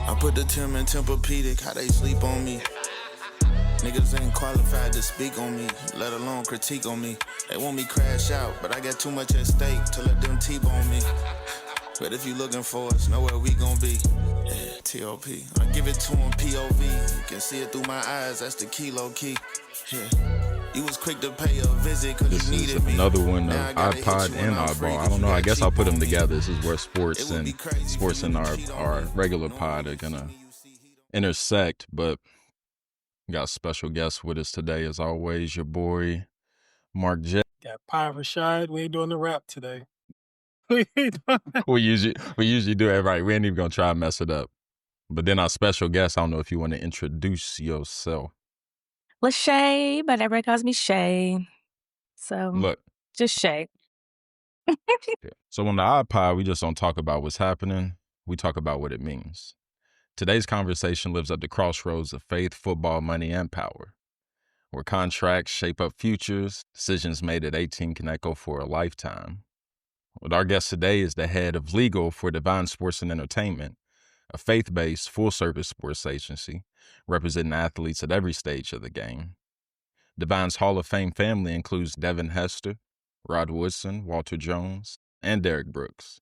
I put the Tim in Tempur-Pedic, how they sleep on me. Niggas ain't qualified to speak on me, let alone critique on me. They want me crash out, but I got too much at stake to let them T-bone me. But if you looking for us, know where we gon' be. Yeah, T.O.P. I give it to him P.O.V. You can see it through my eyes, that's the key, low key. Yeah. You was quick to pay a visit cause This you is needed me. another one of Now I gotta hit iPod you when and I'm free Oddball. I cause don't you know. I got guess I'll cheap put them on me. together. This is where It sports would be and crazy for sports you and to cheat on our me. regular Knowing pod you are see gonna me, you see he don't. intersect. But we got a special guest with us today, as always. Your boy Mark J. Got Pie Rashad. We ain't doing the rap today. We ain't doing that. We usually do it right. We ain't even gonna try and mess it up. But then our special guest, I don't know if you want to introduce yourself. Lashae, but everybody calls me Shay. So Look. just Shay. So on the iPod, we just don't talk about what's happening. We talk about what it means. Today's conversation lives at the crossroads of faith, football, money, and power, where contracts shape up futures, decisions made at 18 can echo for a lifetime. With our guest today is the head of legal for Divine Sports and Entertainment, a faith-based, full-service sports agency representing athletes at every stage of the game. Divine's Hall of Fame family includes Devin Hester, Rod Woodson, Walter Jones, and Derek Brooks.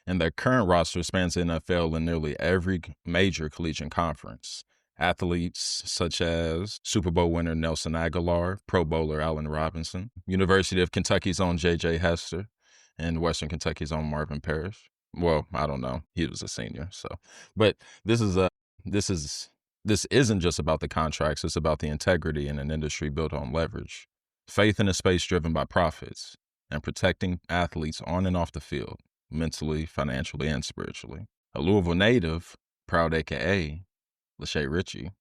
And their current roster spans the NFL in nearly every major collegiate conference. Athletes such as Super Bowl winner Nelson Aguilar, Pro Bowler Allen Robinson, University of Kentucky's own J.J. Hester, and Western Kentucky's own Marvin Parrish. Well, I don't know. He was a senior, so. But this isn't just about the contracts. It's about the integrity in an industry built on leverage, faith in a space driven by profits, and protecting athletes on and off the field, mentally, financially, and spiritually. A Louisville native, proud AKA, Lashae Richie,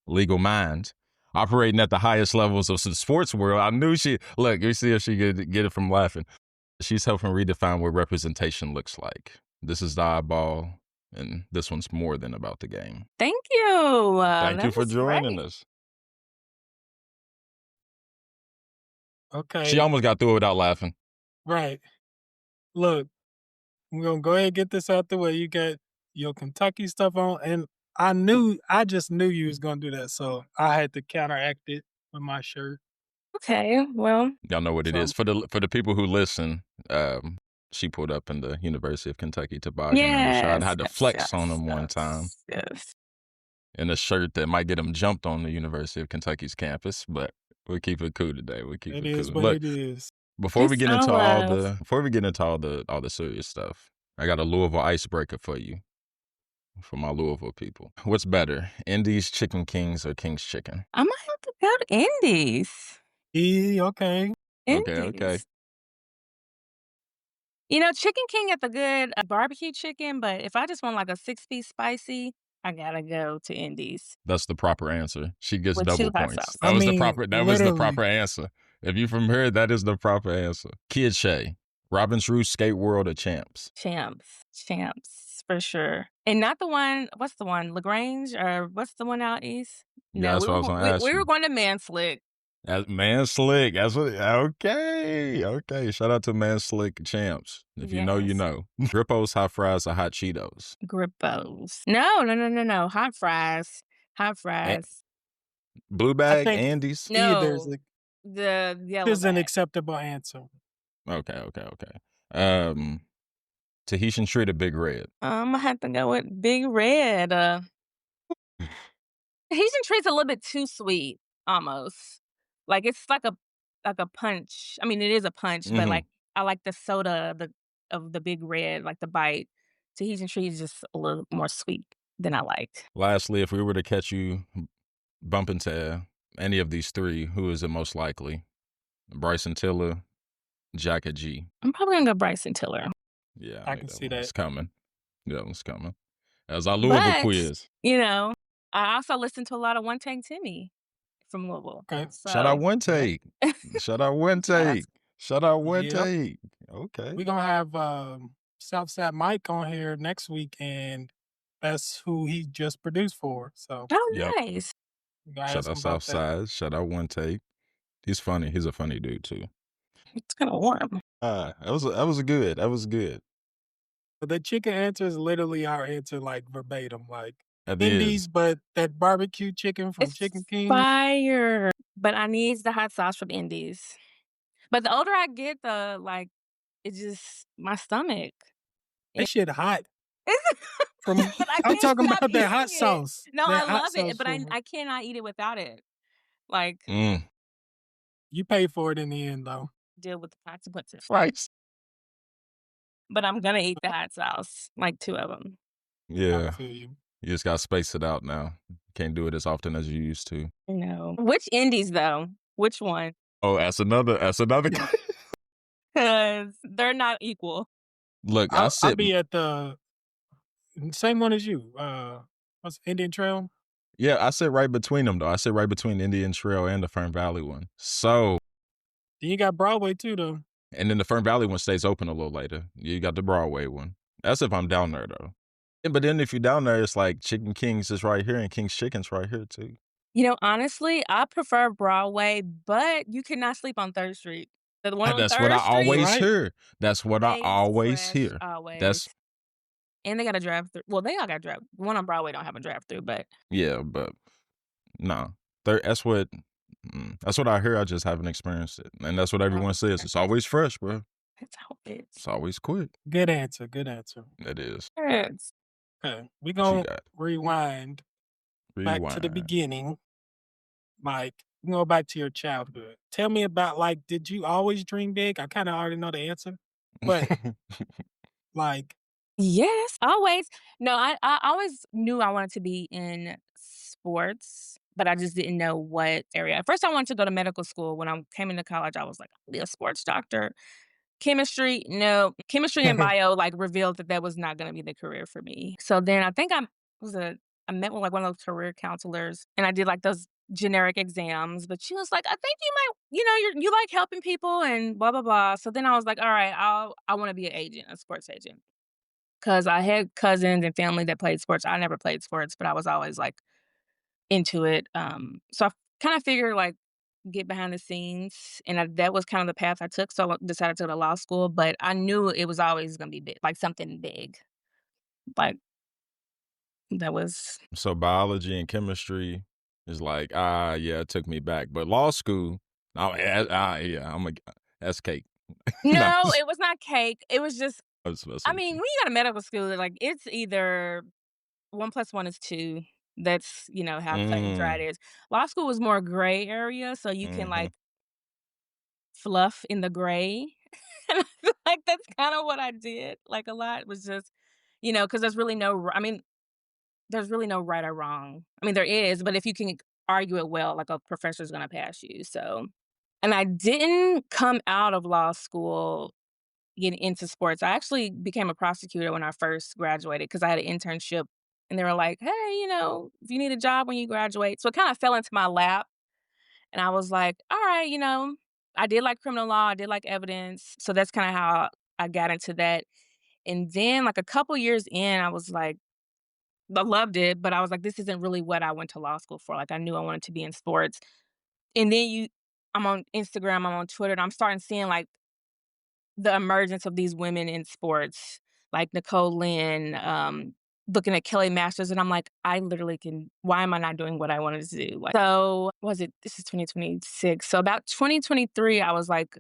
legal mind, operating at the highest levels of the sports world. I knew look, you see if she could get it from laughing. She's helping redefine what representation looks like. This is the eyeball, and this one's more than about the game. Thank you. Thank you That for was joining great. us. Okay. She almost got through it without laughing. Right. Look, we're going to go ahead and get this out the way. You got your Kentucky stuff on, and I just knew you was going to do that, so I had to counteract it with my shirt. Okay, well. Y'all know what it is. For the people who listen, she pulled up in the University of Kentucky toboggan, and Rashad had to flex on him one time. Yes. In a shirt that might get him jumped on the University of Kentucky's campus, but we'll keep it cool today. We'll keep it cool. It is what Look, it is. before we get into all love. the serious stuff, I got a Louisville icebreaker for you, for my Louisville people. What's better, Indy's Chicken Kings or King's Chicken? I might have to go to Indies. Okay. Indies. Okay. You know, Chicken King got the good barbecue chicken, but if I just want like a 6-piece spicy, I gotta go to Indies. That's the proper answer. She gets With double 2 hot points. sauce. That was the literally. proper answer. If you from here, that is the proper answer. Kid Shay, Robin's Roost, Skate World, or Champs? Champs, for sure. And not the one, what's the one, LaGrange, or what's the one out east? Yeah, that's what I was gonna ask we you. were going to Man Slick. Man Slick. That's what. Okay. Shout out to Man Slick Champs. If you know, you Yes. know. Grippo's, hot fries, or hot Cheetos? Grippos. No. Hot fries. Blue I Bag, think Andy's. either's No, the yellow is an bag. acceptable answer. Okay. Tahitian Treat or Big Red? I have to go with Big Red. Haitian treat's a little bit too sweet, almost. Like it's like a punch. I mean, it is a punch, but like I like the soda of the Big Red, like the bite. Tahitian treat is just a little more sweet than I liked. Lastly, if we were to catch you bump into any of these three, who is it most likely? Bryson Tiller, Jacka G. I'm probably gonna go Bryson Tiller. Yeah, I can see that. It's coming. That one's coming. As our Louisville quiz. You know, I also listen to a lot of One Tank Timmy from Louisville. Okay. So, Shout out One Take. Shout out One Take. Shout out One Yep. Take. Okay. We're going to have Southside Mike on here next week, and that's who he just produced for. So, nice. Shout out Southside. Shout out One Take. He's funny. He's a funny dude too. It's kind of warm. That was good. But the chicken answer is literally our answer, like verbatim, like It Indies, is. but that barbecue chicken from It's Chicken King. fire, but I needs the hot sauce from Indies. But the older I get, it just my stomach. That shit hot. From But I I'm can't talking stop about that eating hot it. sauce. No, I That hot love it, sauce but from I cannot eat it without it. Like, You pay for it in the end, though. deal with the consequences. Right. But I'm gonna eat the hot sauce, like 2 of them. I Yeah. feel you. You just gotta space it out now. Can't do it as often as you used to. No. Which Indies, though? Which one? Oh, that's another Because they're not equal. Look, I'll be at the same one as you. What's Indian Trail? yeah, I sit right between them though. I sit right between Indian Trail and the Fern Valley one. So, Then you got Broadway too, though. and then the Fern Valley one stays open a little later. You got the Broadway one. That's if I'm down there though. But then if you're down there, it's like Chicken King's is right here and King's Chicken's right here too. You know, honestly, I prefer Broadway, but you cannot sleep on 3rd Street. The one on That's what I 3rd Street always Right. hear. That's what I stays always fresh hear. always. That's And they got a drive-through. Well, they all got drive. The one on Broadway don't have a drive-through, but yeah, but no. That's what I hear. I just haven't experienced it. And that's what everyone says. It's always fresh, bro. that's how it It's always quick. Good answer. Good answer. It is. is. Okay, we What you gonna got? rewind back to the beginning. Like, we go back to your childhood. Tell me about, like, did you always dream big? I kind of already know the answer, but like, Yes, always. No, I always knew I wanted to be in sports, but I just didn't know what area. At first, I wanted to go to medical school. When I came into college, I was like, I'll be a sports doctor. Chemistry, no. Chemistry and bio, revealed that that was not gonna be the career for me. So then I think I met with, like, one of those career counselors, and I did, like, those generic exams, but she was like, "I think you might you like helping people and blah, blah, blah." So then I was like, "Alright, I wanna be an agent, a sports agent." 'Cause I had cousins and family that played sports. I never played sports, but I was always, like, into it. So I kinda figured, like, get behind the scenes, and that was kind of the path I took, so I decided to go to law school, but I knew it was always gonna be big, like, something big. Like, that was So biology and chemistry is like, yeah, it took me back. But law school, yeah, that's cake. No, No, it was not cake. It was just I was messing I with mean, you. when you go to medical school, like, it's either 1 plus 1 is 2. That's, how cut and dry it is. Law school was more gray area, so you can, Mhm. like, fluff in the gray. And I feel like that's kinda what I did, like, a lot was just, 'cause there's really no right or wrong. I mean, there is, but if you can argue it well, like, a professor's gonna pass you, so and I didn't come out of law school getting into sports. I actually became a prosecutor when I first graduated because I had an internship, and they were like, "Hey, if you need a job when you graduate." So it kinda fell into my lap, and I was like, "Alright," I did like criminal law, I did like evidence, so that's kinda how I got into that, and then, like, a couple years in, I was like I loved it, but I was like, "This isn't really what I went to law school for." Like, I knew I wanted to be in sports, and then I'm on Instagram, I'm on Twitter, and I'm starting seeing, like, the emergence of these women in sports, like Nicole Lynn, looking at Kelly Masters, and I'm like, I literally can why am I not doing what I wanted to do? Like, so was it this is 2026. So about 2023, I was like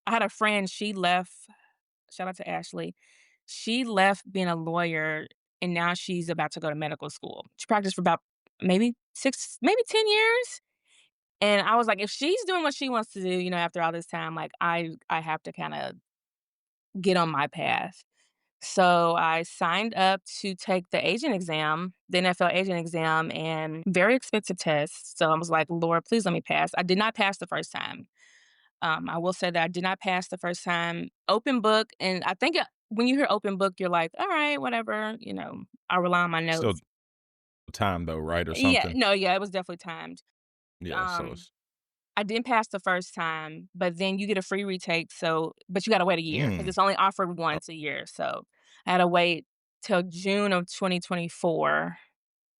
I had a friend, she left, shout out to Ashley. She left being a lawyer and now she's about to go to medical school. She practiced for about maybe 6, maybe 10 years. And I was like, if she's doing what she wants to do, after all this time, like I have to kind of get on my path. So I signed up to take the agent exam, the NFL agent exam, and very expensive test. So I was like, Lord, please let me pass. I did not pass the first time. I will say that I did not pass the first time. Open book, and I think when you hear open book, you're like, all right, whatever. I rely on my Still notes. time though, right? Or Yeah, something. no, yeah, it was definitely timed. Yeah, so Um, it's I didn't pass the first time, but then you get a free retake, but you gotta wait a year because it's only offered oh, once a year, so I had to wait till June of 2024.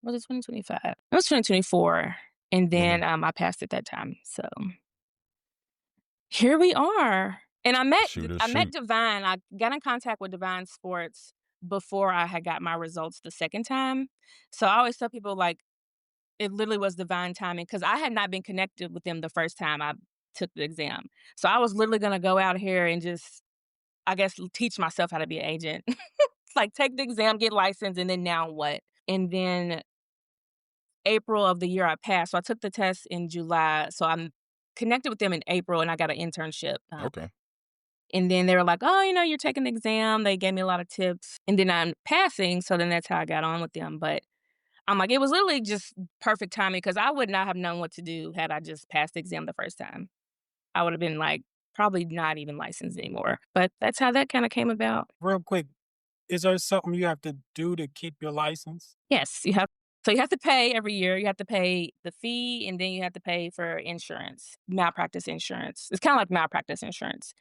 Was it 2025? It was 2024, and then, I passed it that time, so here we are, and I met shoot or I met shoot. Divine, I got in contact with Divine Sports before I had got my results the second time. So I always tell people, like, it literally was divine timing because I had not been connected with them the first time I took the exam. So I was literally gonna go out here and just, I guess, teach myself how to be an agent. Like, take the exam, get licensed, and then now what? And then April of the year I passed. So I took the test in July. So I'm connected with them in April, and I got an internship. Okay. And then they were like, "Oh, you're taking the exam." They gave me a lot of tips, and then I'm passing. So then that's how I got on with them. But I'm like, it was literally just perfect timing because I would not have known what to do had I just passed the exam the first time. I would have been like, probably not even licensed anymore. But that's how that kind of came about. Real quick, is there something you have to do to keep your license? Yes, you have. So you have to pay every year. You have to pay the fee, and then you have to pay for insurance, malpractice insurance. It's kind of like malpractice insurance.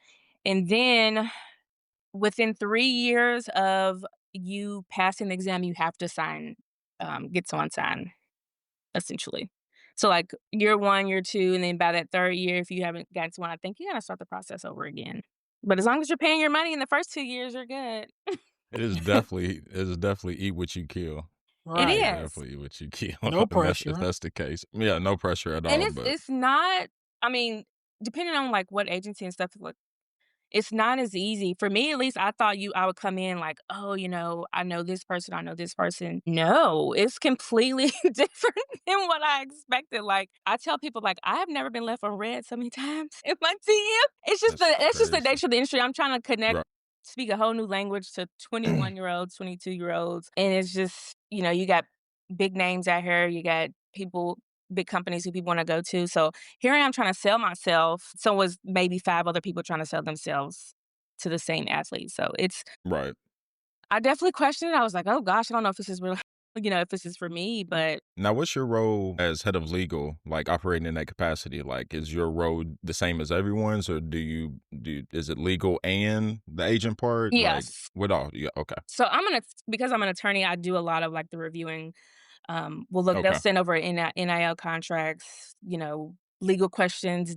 And then within 3 years of you passing the exam, you have to sign, get someone sign, essentially. So like year one, year two, and then by that third year, if you haven't gotten to one, I think you gotta start the process over again. But as long as you're paying your money in the first 2 years, you're good. It is definitely eat what you kill. It Right. is. Definitely eat what you kill. No And that's if pressure. that's the case. Yeah, no pressure at And all. it's But it's not, I mean, depending on like what agency and stuff, like, it's not as easy. For me, at least, I would come in like, "Oh, I know this person, I know this person." No, it's completely different than what I expected. Like, I tell people, like, I have never been left on red so many times in my DM. that's It's just the crazy. nature of the industry. I'm trying to connect, Right. speak a whole new language to 21-year-olds, 22-year-olds, and it's just, you got big names out here, you got people, big companies who people wanna go to, so here I am trying to sell myself. So was maybe 5 other people trying to sell themselves to the same athlete. So Right. I definitely questioned it. I was like, "Oh gosh, I don't know if this is really if this is for me," but Now, what's your role as head of legal, like operating in that capacity? Like, is your role the same as everyone's, or is it legal and the agent part? Like, yes. what all? Yeah. Okay. So because I'm an attorney, I do a lot of like the reviewing. Well, look, they'll Okay. send over NIL contracts, legal questions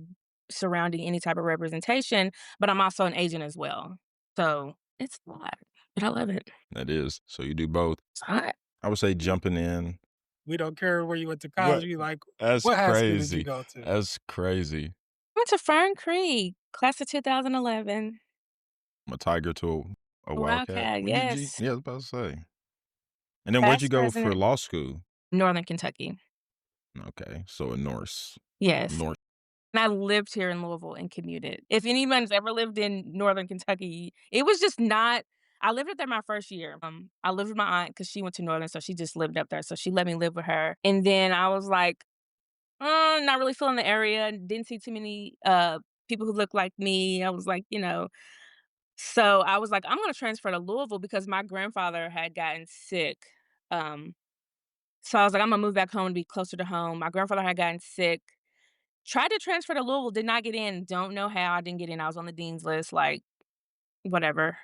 surrounding any type of representation, but I'm also an agent as well. So it's a lot, but I love it. That is. So you do both. It's hot. I would say jumping in. We don't care where you went to college. What? We like, That's what high school did you crazy. go to? That's crazy. I went to Fern Creek, class of 2011. I'm a tiger to a wildcat. Wildcat, What did you? yes. Yeah, I was about to say. And then where'd you Past go for president, law school? Northern Kentucky. Okay, so a Norse. Yes. North. And I lived here in Louisville and commuted. If anyone's ever lived in Northern Kentucky, it was just not. I lived up there my first year. I lived with my aunt because she went to Northern, so she just lived up there. So she let me live with her. And then I was like, not really feeling the area. Didn't see too many people who looked like me. I was like, So I was like, I'm gonna transfer to Louisville because my grandfather had gotten sick. Um, so I was like, I'm gonna move back home to be closer to home. My grandfather had gotten sick. Tried to transfer to Louisville, did not get in. Don't know how I didn't get in. I was on the dean's list, like, whatever.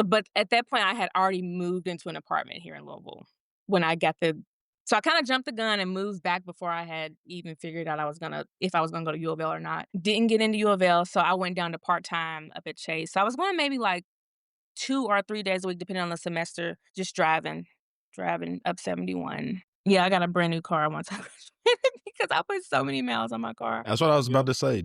But at that point, I had already moved into an apartment here in Louisville when I got the. So I kind of jumped the gun and moved back before I had even figured out if I was gonna go to U of L or not. Didn't get into U of L, so I went down to part time up at Chase. So I was going maybe like 2 or 3 days a week, depending on the semester, just driving up 71. Yeah, I got a brand new car once I graduated because I put so many miles on my car. That's what I was Yep. about to say.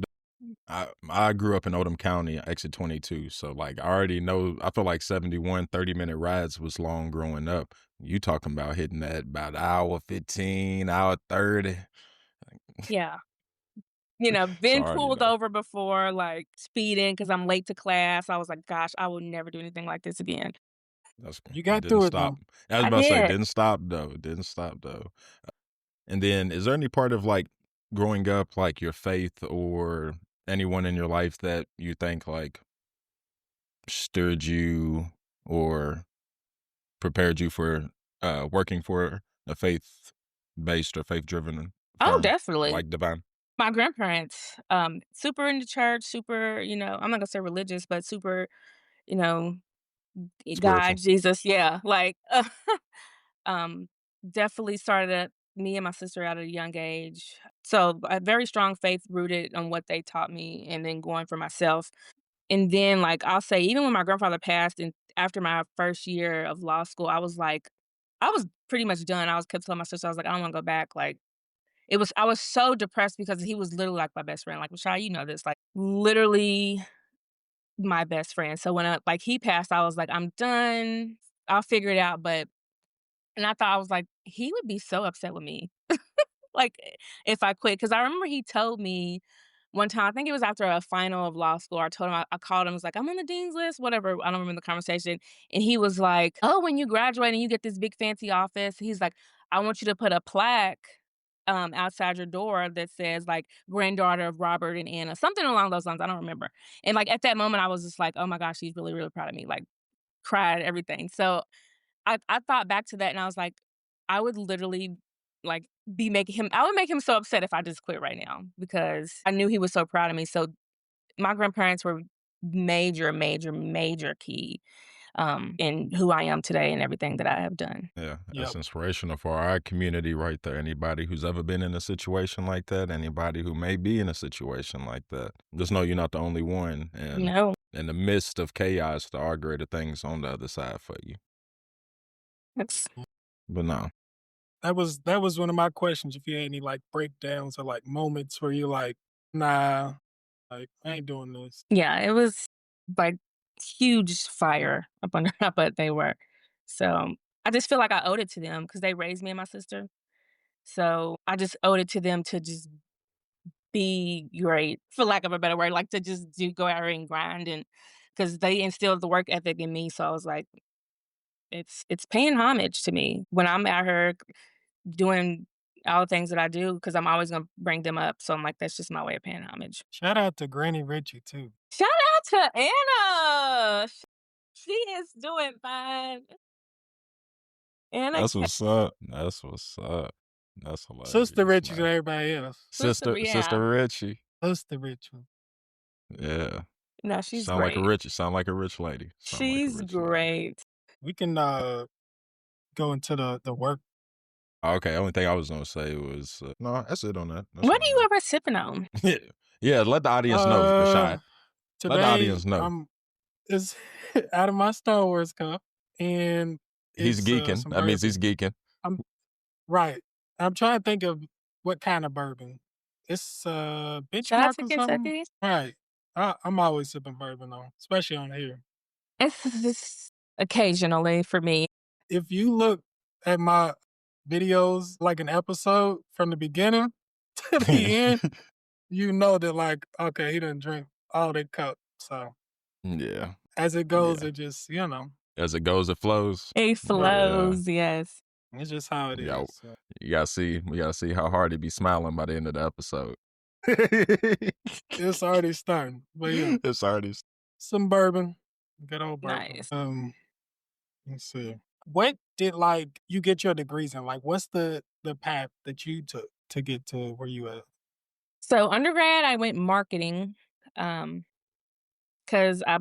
I grew up in Oldham County, exit 22. So like I already know I feel like 71 30-minute rides was long growing up. You talking about hitting that about hour 15, hour 30. Yeah. So I Been already pulled know. over before, like, speeding because 'cause I'm late to class. I was like, "Gosh, I will never do anything like this again." That's You it got didn't through it stop. though. I was I about to say did. didn't stop though. Didn't stop though. And then is there any part of like growing up, like your faith or anyone in your life that you think like stirred you or prepared you for working for a faith based or faith driven Oh, firm definitely. like Divine? My grandparents, super into church, super, I'm not gonna say religious, but super, you know, God, Spiritual. Jesus, yeah, like, um, definitely started me and my sister at a young age. So, a very strong faith rooted on what they taught me and then going for myself. And then, like, I'll say even when my grandfather passed in after my first year of law school, I was like I was pretty much done. I was kept telling my sister, I was like, "I don't wanna go back." Like, I was so depressed because he was literally like my best friend. Like, "Lashae, you know this." Like, literally my best friend. So when he passed, I was like, "I'm done. I'll figure it out." But and I thought I was like, he would be so upset with me. Like, if I quit, because I remember he told me one time, I think it was after a final of law school, I told him I called him, was like, "I'm on the dean's list," whatever, I don't remember the conversation, and he was like, "Oh, when you graduate and you get this big fancy office," he's like, "I want you to put a plaque, outside your door that says, like, granddaughter of Robert and Anna," something along those lines, I don't remember, and, like, at that moment, I was just like, "Oh my gosh, he's really, really proud of me," like, cried, everything, so I thought back to that and I was like, I would literally, like, be making him I would make him so upset if I just quit right now because I knew he was so proud of me. So my grandparents were major, major, major key, in who I am today and everything that I have done. Yeah, that's Yep. inspirational for our community right there. Anybody who's ever been in a situation like that, anybody who may be in a situation like that, just know you're not the only one. And No. in the midst of chaos, there are greater things on the other side for you. That's But no, That was one of my questions. If you had any like breakdowns or like moments where you're like, nah, like I ain't doing this. yeah, it was like huge fire up under my butt they were. So I just feel like I owed it to them because they raised me and my sister. So I just owed it to them to just be great, for lack of a better word, like, to just do go out here and grind and because they instilled the work ethic in me, so I was like, it's paying homage to me when I'm out here doing all the things that I do because 'cause I'm always gonna bring them up, so I'm like, that's just my way of paying homage. Shout out to Granny Richie too. Shout out to Anna! She is doing fine. Anna that's what's up. That's what's up. That's Sister hilarious, Richie to man. everybody else. sister, yeah. Sister Richie. Sister Richie. Yeah. No, she's Sound like a great. rich, sound like a rich lady. Sound like a She's rich lady. great. We can go into the work. Okay, only thing I was gonna say was no. That's it on that. That's it What are on you ever sipping on? that. Yeah, let the audience know, Uh Rashad. Let the Today audience know. I'm it's out of my Star Wars cup and He's it's geeking. some That means he's bourbon. geeking. I'm right. I'm trying to think of what kind of bourbon. It's Shout out benchmark to or something. Kentucky. Right. I'm always sipping bourbon on, especially on here. It's just occasionally for me. If you look at my videos like an episode from the beginning to the end, you know that like, okay, he didn't drink all that cup. So Yeah, as it goes, yeah. it just, As it goes, it flows. It But yeah, flows, yes. it's just how it yeah. is. So. You gotta see. We gotta see how hard he be smiling by the end of the episode. It's already starting. But yeah, It's already. some bourbon. Good old bourbon. Nice. Let's see. What did like you get your degrees in? Like what's the path that you took to get to where you at? So undergrad, I went marketing, because I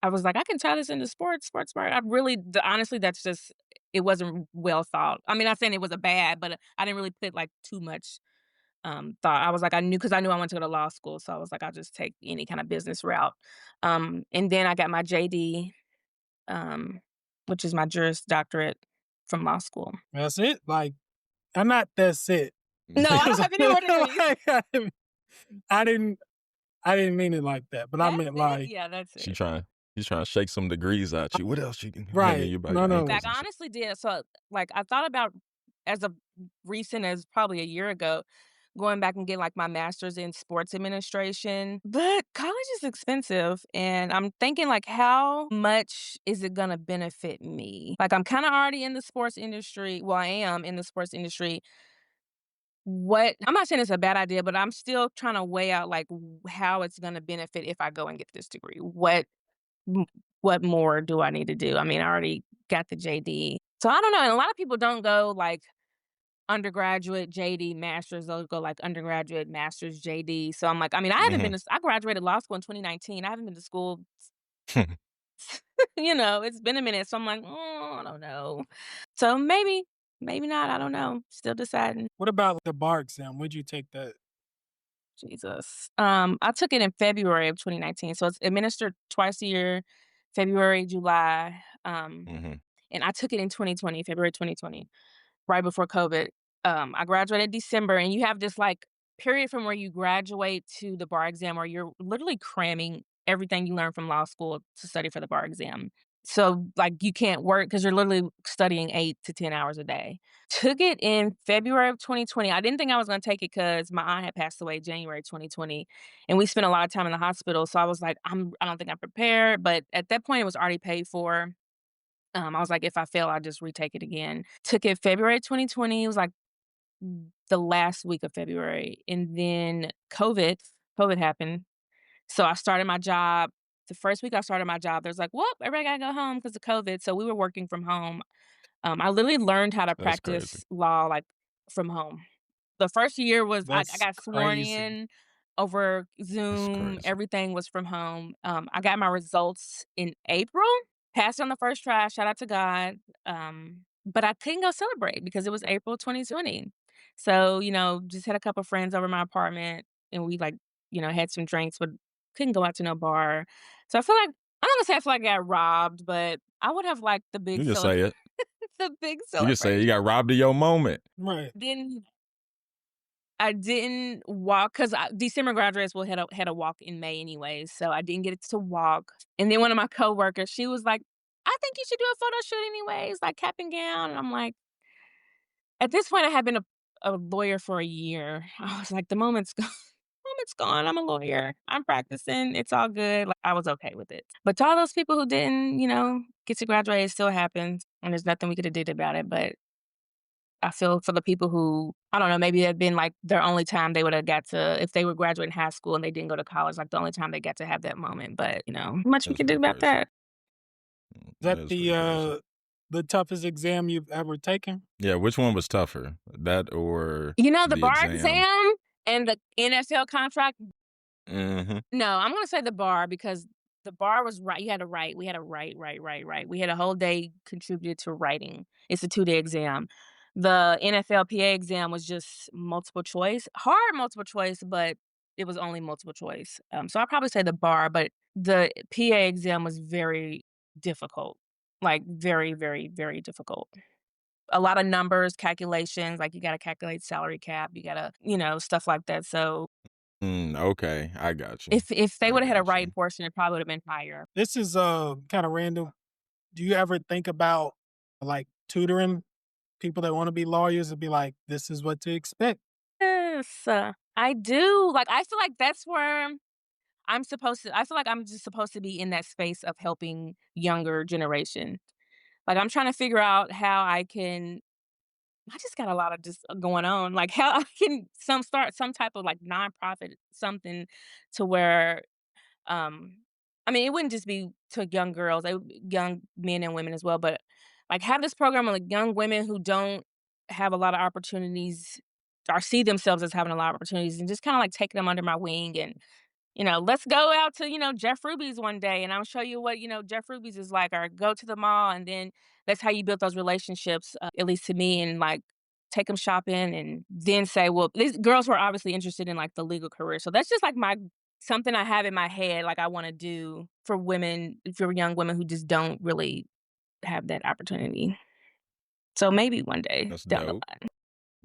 was like, "I can tie this into sports smart." I really honestly, that's just it wasn't well thought. I mean, not saying it was a bad, but I didn't really put, like, too much, thought. I was like, I knew I wanted to go to law school, so I was like, "I'll just take any kind of business route." And then I got my JD, um, which is my Juris Doctorate from law school. That's it? Like I'm not that's it. No, I don't Because have any more degrees. like, I didn't I didn't mean it like that, but I That's meant it? like Yeah, that's She it. trying. He's trying to shake some degrees at you. What else you can hanging right. you by No, your no. ankles Like, and I shit? honestly did. So, like, I thought about as of recent as probably a year ago, going back and getting like my master's in sports administration. But college is expensive. And I'm thinking, like, how much is it going to benefit me? Like, I'm kind of already in the sports industry. Well, I am in the sports industry. I'm not saying it's a bad idea, but I'm still trying to weigh out like how it's going to benefit if I go and get this degree. M what more do I need to do? I mean, I already got the JD. So I don't know, and a lot of people don't go, like, undergraduate, JD, master's, they'll go, like, undergraduate, master's, JD. So I'm like I mean, Mhm. I graduated law school in 2019. I haven't been to school it's been a minute, so I'm like, I don't know." So maybe not, I don't know. Still deciding. What about the bar exam? When'd you take that? Jesus. I took it in February of 2019, so it's administered twice a year, February, July, Mm-hmm. and I took it in 2020, February 2020, right before COVID. I graduated December, and you have this, like, period from where you graduate to the bar exam where you're literally cramming everything you learned from law school to study for the bar exam. So, like, you can't work because 'cause you're literally studying 8 to 10 hours a day. Took it in February of 2020. I didn't think I was gonna take it because my aunt had passed away January 2020, and we spent a lot of time in the hospital, so I was like, I don't think I'm prepared," but at that point, it was already paid for. I was like, "If I fail, I'll just retake it again." Took it February 2020. It was, like, the last week of February, and then COVID happened. So I started my job. The first week I started my job, there's like, "Well, everybody gotta go home because of COVID." So we were working from home. I literally learned how to That's crazy. practice law, like, from home. The first year was I That's got sworn crazy. in over That's Zoom, crazy. everything was from home. I got my results in April, passed on the first try, shout out to God, but I couldn't go celebrate because it was April 2020. So, just had a couple friends over my apartment, and we, like, had some drinks, but couldn't go out to no bar. So I feel like I'm not gonna say I feel like I got robbed, but I would have liked the You big can say it. the big You can say you got celebration. robbed of your moment. Right. Then I didn't walk because December graduates will had a walk in May anyways, so I didn't get to walk. And then one of my coworkers, she was like, "I think you should do a photo shoot anyways, like cap and gown." And I'm like, at this point, I had been a lawyer for a year. I was like, the moment's gone. Moment's gone. I'm a lawyer. I'm practicing. It's all good. Like, I was okay with it. But to all those people who didn't, get to graduate, it still happens, and there's nothing we could have did about it. But I feel for the people who, I don't know, maybe it had been, like, their only time they woulda got to if they were graduating high school and they didn't go to college, like, the only time they got to have that moment, but, much we That's can do pretty about crazy. that. Is that That's pretty crazy. the toughest exam you've ever taken? Yeah, which one was tougher? That or The the bar exam? exam and the NFL contract. Mhm. No, I'm gonna say the bar because the bar was right. You had to write. We had to write. We had a whole day contributed to writing. It's a 2-day exam. The NFLPA exam was just multiple choice, hard multiple choice, but it was only multiple choice. So I'd probably say the bar, but the PA exam was very difficult, like very, very, very difficult. A lot of numbers, calculations, like you got to calculate salary cap, you got to, stuff like that. So Okay, I got you. if they I would have had a got right you. portion, it probably would have been higher. This is kind of random. Do you ever think about like tutoring people that want to be lawyers and be like, this is what to expect? Yes, I do. Like, I feel like that's where I feel like I'm just supposed to be in that space of helping younger generation. Like, I'm trying to figure out how I just got a lot of just going on, like, how I can start some type of, like, nonprofit, something to where, Um, I mean, it wouldn't just be to young girls, young men and women as well, but, like, have this program with, like, young women who don't have a lot of opportunities or see themselves as having a lot of opportunities and just kinda, like, take them under my wing and, let's go out to, Jeff Ruby's one day, and I'll show you what, Jeff Ruby's is like, or go to the mall, and then that's how you build those relationships, at least to me, and, like, take them shopping and then say, well, these girls were obviously interested in, like, the legal career, so that's just, like, my something I have in my head, like, I wanna do for young women who just don't really have that opportunity. So maybe one day That's down the dope. line.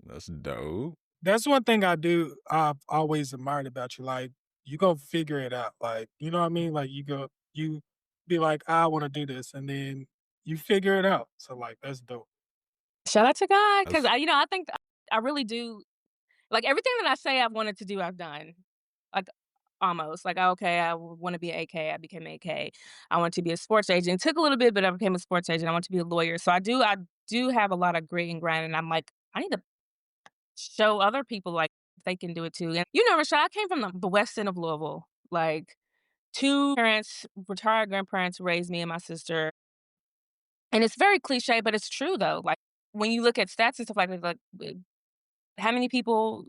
That's dope. That's one thing I've always admired about you. Like, you go figure it out. Like, you know what I mean? Like, you be like, I want to do this. And then you figure it out. So, like, that's dope. Shout out to God, 'cause That's I think I really do like, everything that I say I've wanted to do, I've done. Like, almost. Like, okay, I wanna be an AK, I became an AK. I want to be a sports agent. It took a little bit, but I became a sports agent. I want to be a lawyer. So I do have a lot of grit and grind, and I'm like, I need to show other people, like, they can do it too. And, Rashad, I came from the West End of Louisville. Like, 2 parents, retired grandparents raised me and my sister. And it's very cliche, but it's true though. Like, when you look at stats and stuff like that, like, how many people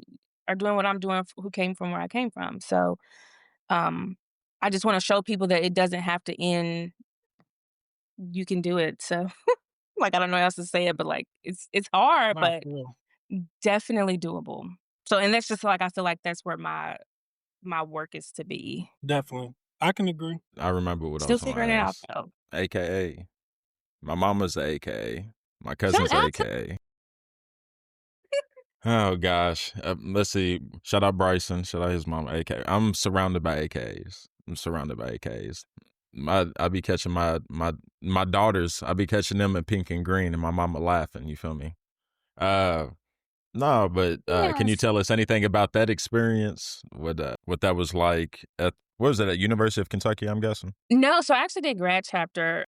are doing what I'm doing who came from where I came from? So, um, I just wanna show people that it doesn't have to end. You can do it. So, like, I don't know how else to say it, but, like, it's hard, Nah, but for real. definitely doable. So and that's just, like, I feel like that's where my work is to be. Definitely. I can agree. I remember what I Still was going to figuring it out ask. though. AKA. My mama's a AKA. My cousin's Shout a out to AKA. Oh gosh. Let's see. Shout out Bryson. Shout out his mom. AK. I'm surrounded by AKs. I'm surrounded by AKs. I be catching my daughters. I be catching them in pink and green, and my mama laughing. You feel me? No, but can you yes. tell us anything about that experience? What that was like at what was it at University of Kentucky? I'm guessing. No, so I actually did grad chapter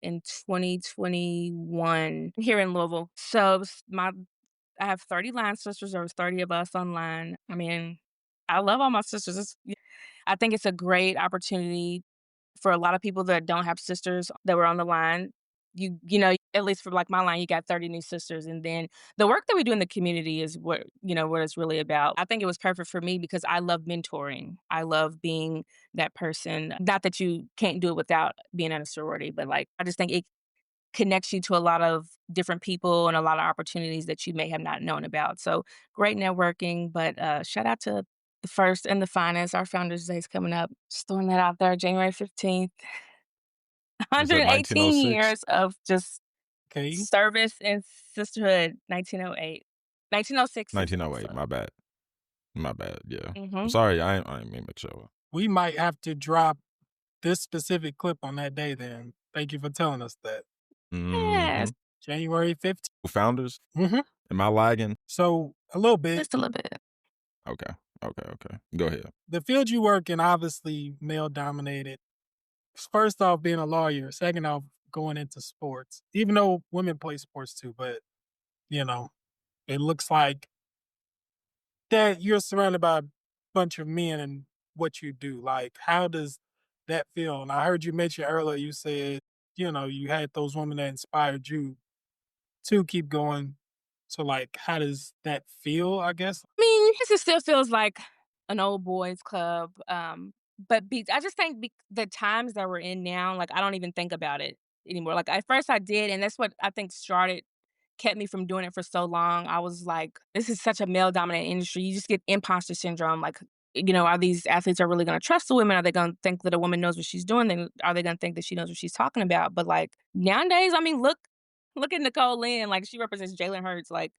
in 2021 here in Louisville. So it was I have 30 line sisters. There was 30 of us online. I mean, I love all my sisters. I think it's a great opportunity for a lot of people that don't have sisters that were on the line. You know, at least for like my line, you got 30 new sisters. And then the work that we do in the community is what it's really about. I think it was perfect for me because I love mentoring. I love being that person. Not that you can't do it without being in a sorority, but like I just think it connects you to a lot of different people and a lot of opportunities that you may have not known about. So great networking, but shout out to the first and the finest. Our Founders Day is coming up. Just throwing that out there, January 15th. Was that 118 1906? years of just Okay. service and sisterhood. 1908. 1906 is 1908. also. My bad. My bad. Yeah. I'm Mm-hmm. sorry. I ain't mean to mix you up. We might have to drop this specific clip on that day then. Thank you for telling us that. Yes, January 15th. Founders. Mm-hmm. Am I lagging? So a little bit. just a little bit. Okay. Go ahead. The field you work in, obviously male dominated. First off, being a lawyer. Second off, going into sports. Even though women play sports too, but you know, it looks like that you're surrounded by a bunch of men and what you do. Like, how does that feel? And I heard you mention earlier, you said, you had those women that inspired you to keep going. So, like, how does that feel, I guess? I mean, it still feels like an old boys club. But I just think the times that we're in now, like I don't even think about it anymore. Like at first I did, and that's what I think kept me from doing it for so long. I was like, this is such a male dominant industry. You just get imposter syndrome. Like, are these athletes are really going to trust the women? Are they going to think that a woman knows what she's doing? Then are they going to think that she knows what she's talking about? But like nowadays, I mean, look at Nicole Lynn. Like she represents Jalen Hurts. Like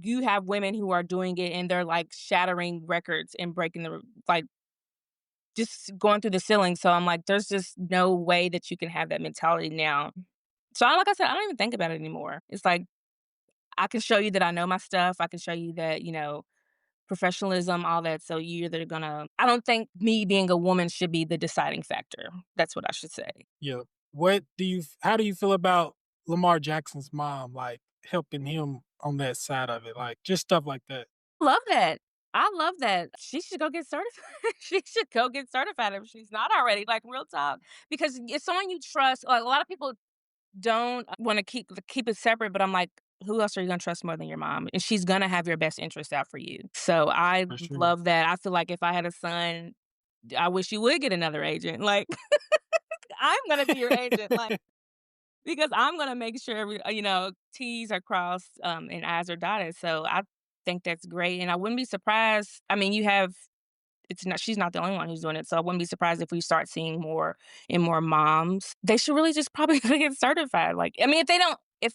you have women who are doing it and they're like shattering records and breaking like just going through the ceiling. So I'm like, there's just no way that you can have that mentality now. So like I said, I don't even think about it anymore. It's like I can show you that I know my stuff. I can show you that, professionalism, all that. So I don't think me being a woman should be the deciding factor. That's what I should say. Yeah. How do you feel about Lamar Jackson's mom, like helping him on that side of it? Like, just stuff like that. Love that. I love that. She should go get certified. She should go get certified if she's not already. Like real talk, because it's someone you trust. Like a lot of people don't want to keep it separate, but I'm like, who else are you gonna trust more than your mom? And she's gonna have your best interest out for you. So I For sure. love that. I feel like if I had a son, I wish you would get another agent. Like I'm gonna be your agent. Like because I'm gonna make sure T's are crossed and I's are dotted. So I think that's great, and I wouldn't be surprised. I mean, she's not the only one who's doing it, so I wouldn't be surprised if we start seeing more and more moms. They should really just probably get certified. Like, I mean, if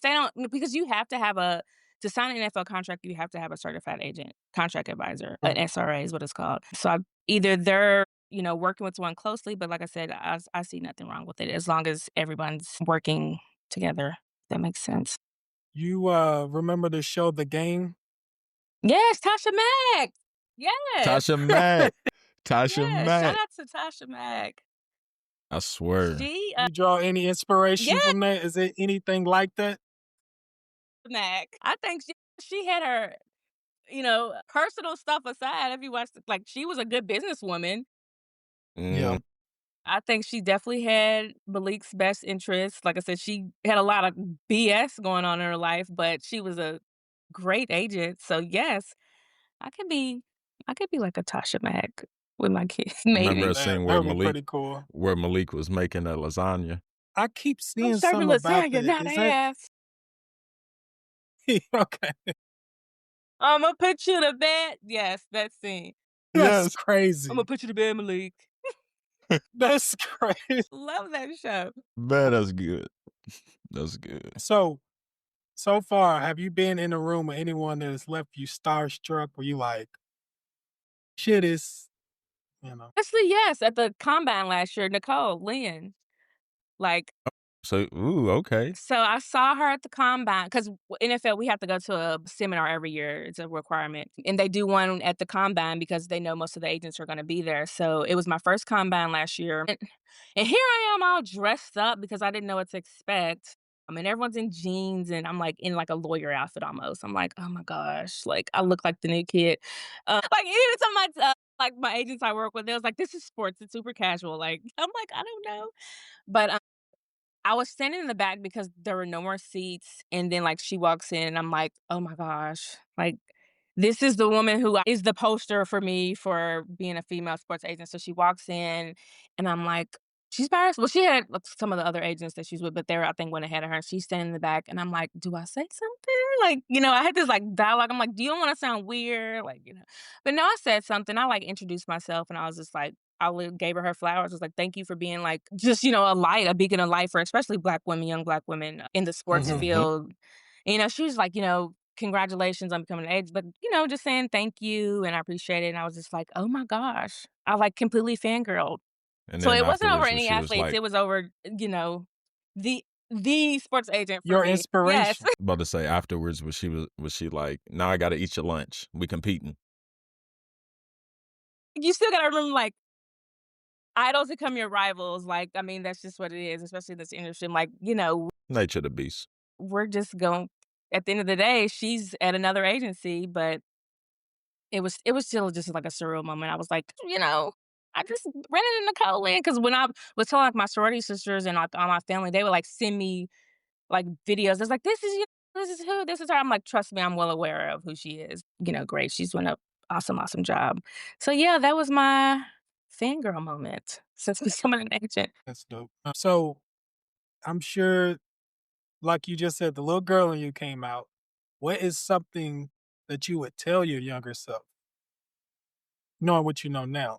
they don't, because you have to have to sign an NFL contract, you have to have a certified agent, contract advisor, an SRA is what it's called. So either they're working with someone closely, but like I said, I see nothing wrong with it as long as everyone's working together. That makes sense. You remember the show The Game? Yes, Tasha Mack. Yes. Tasha Mack. Yes. Shout out to Tasha Mack. I swear. She You draw any inspiration from that? Is it anything like that? Mac. I think she had her, personal stuff aside. If you watch, like, she was a good businesswoman. Yeah. I think she definitely had Malik's best interests. Like I said, she had a lot of BS going on in her life, but she was a great agent. So yes, I could be like a Tasha Mack with my kids, Remember maybe. a scene That would be pretty cool. where Malik was making that lasagna. I keep seeing I'm serving something about lasagna, that. not Is that ass. okay? I'm gonna put you to bed. Yes, that scene. That's Yes. crazy. I'm gonna put you to bed, Malik. That's crazy. Love that show. Man, that's good. That's good. So far, have you been in a room with anyone that has left you starstruck where you like, shit is, you know? Actually, yes, at the combine last year, Nicole Lynn, like, So, ooh, okay. so I saw her at the combine because NFL, we have to go to a seminar every year. It's a requirement. And they do one at the combine because they know most of the agents are going to be there. So it was my first combine last year. And here I am all dressed up because I didn't know what to expect. I mean, everyone's in jeans and I'm like in like a lawyer outfit almost. I'm like, oh my gosh, like I look like the new kid. Like even some of my like my agents I work with, they was like, this is sports. It's super casual. Like I'm like, I don't know. But I was standing in the back because there were no more seats, and then, like, she walks in, and I'm like, "Oh my gosh." Like, this is the woman who is the poster for me for being a female sports agent. So she walks in, and I'm like, "She's by herself." Well, she had, like, some of the other agents that she's with, but they were, I think, went ahead of her, and she's standing in the back, and I'm like, "Do I say something?" Like, I had this, like, dialogue. I'm like, "Do you don't wanna sound weird?" Like, But no, I said something. I, like, introduced myself, and I was just like, gave her flowers. I was like, "Thank you for being like just a light, a beacon of light for especially Black women, young Black women in the sports Mhm. field." She was like, "Congratulations on becoming an agent," but just saying thank you and I appreciate it. And I was just like, "Oh my gosh," I like completely fangirled. And So then it wasn't over afterwards, any she was athletes. like, It was over, the the sports agent for Your me. Yes, inspiration. about to say afterwards, was she like, now I got to eat your lunch. We competing. you still gotta remember like idols become your rivals. Like I mean, that's just what it is, especially this industry. Like Nature of the beast. we're just going at the end of the day, she's at another agency, but it was still just like a surreal moment. I was like, I just ran into Nicole in because when I was telling like my sorority sisters and like all my family, they would like send me like videos. It's like this is you, this is who, this is her. I'm like, trust me, I'm well aware of who she is. Great. She's doing a awesome job. So yeah, that was my fangirl moment since becoming an agent. That's dope. So I'm sure, like you just said, the little girl in you came out. What is something that you would tell your younger self, knowing what you know now?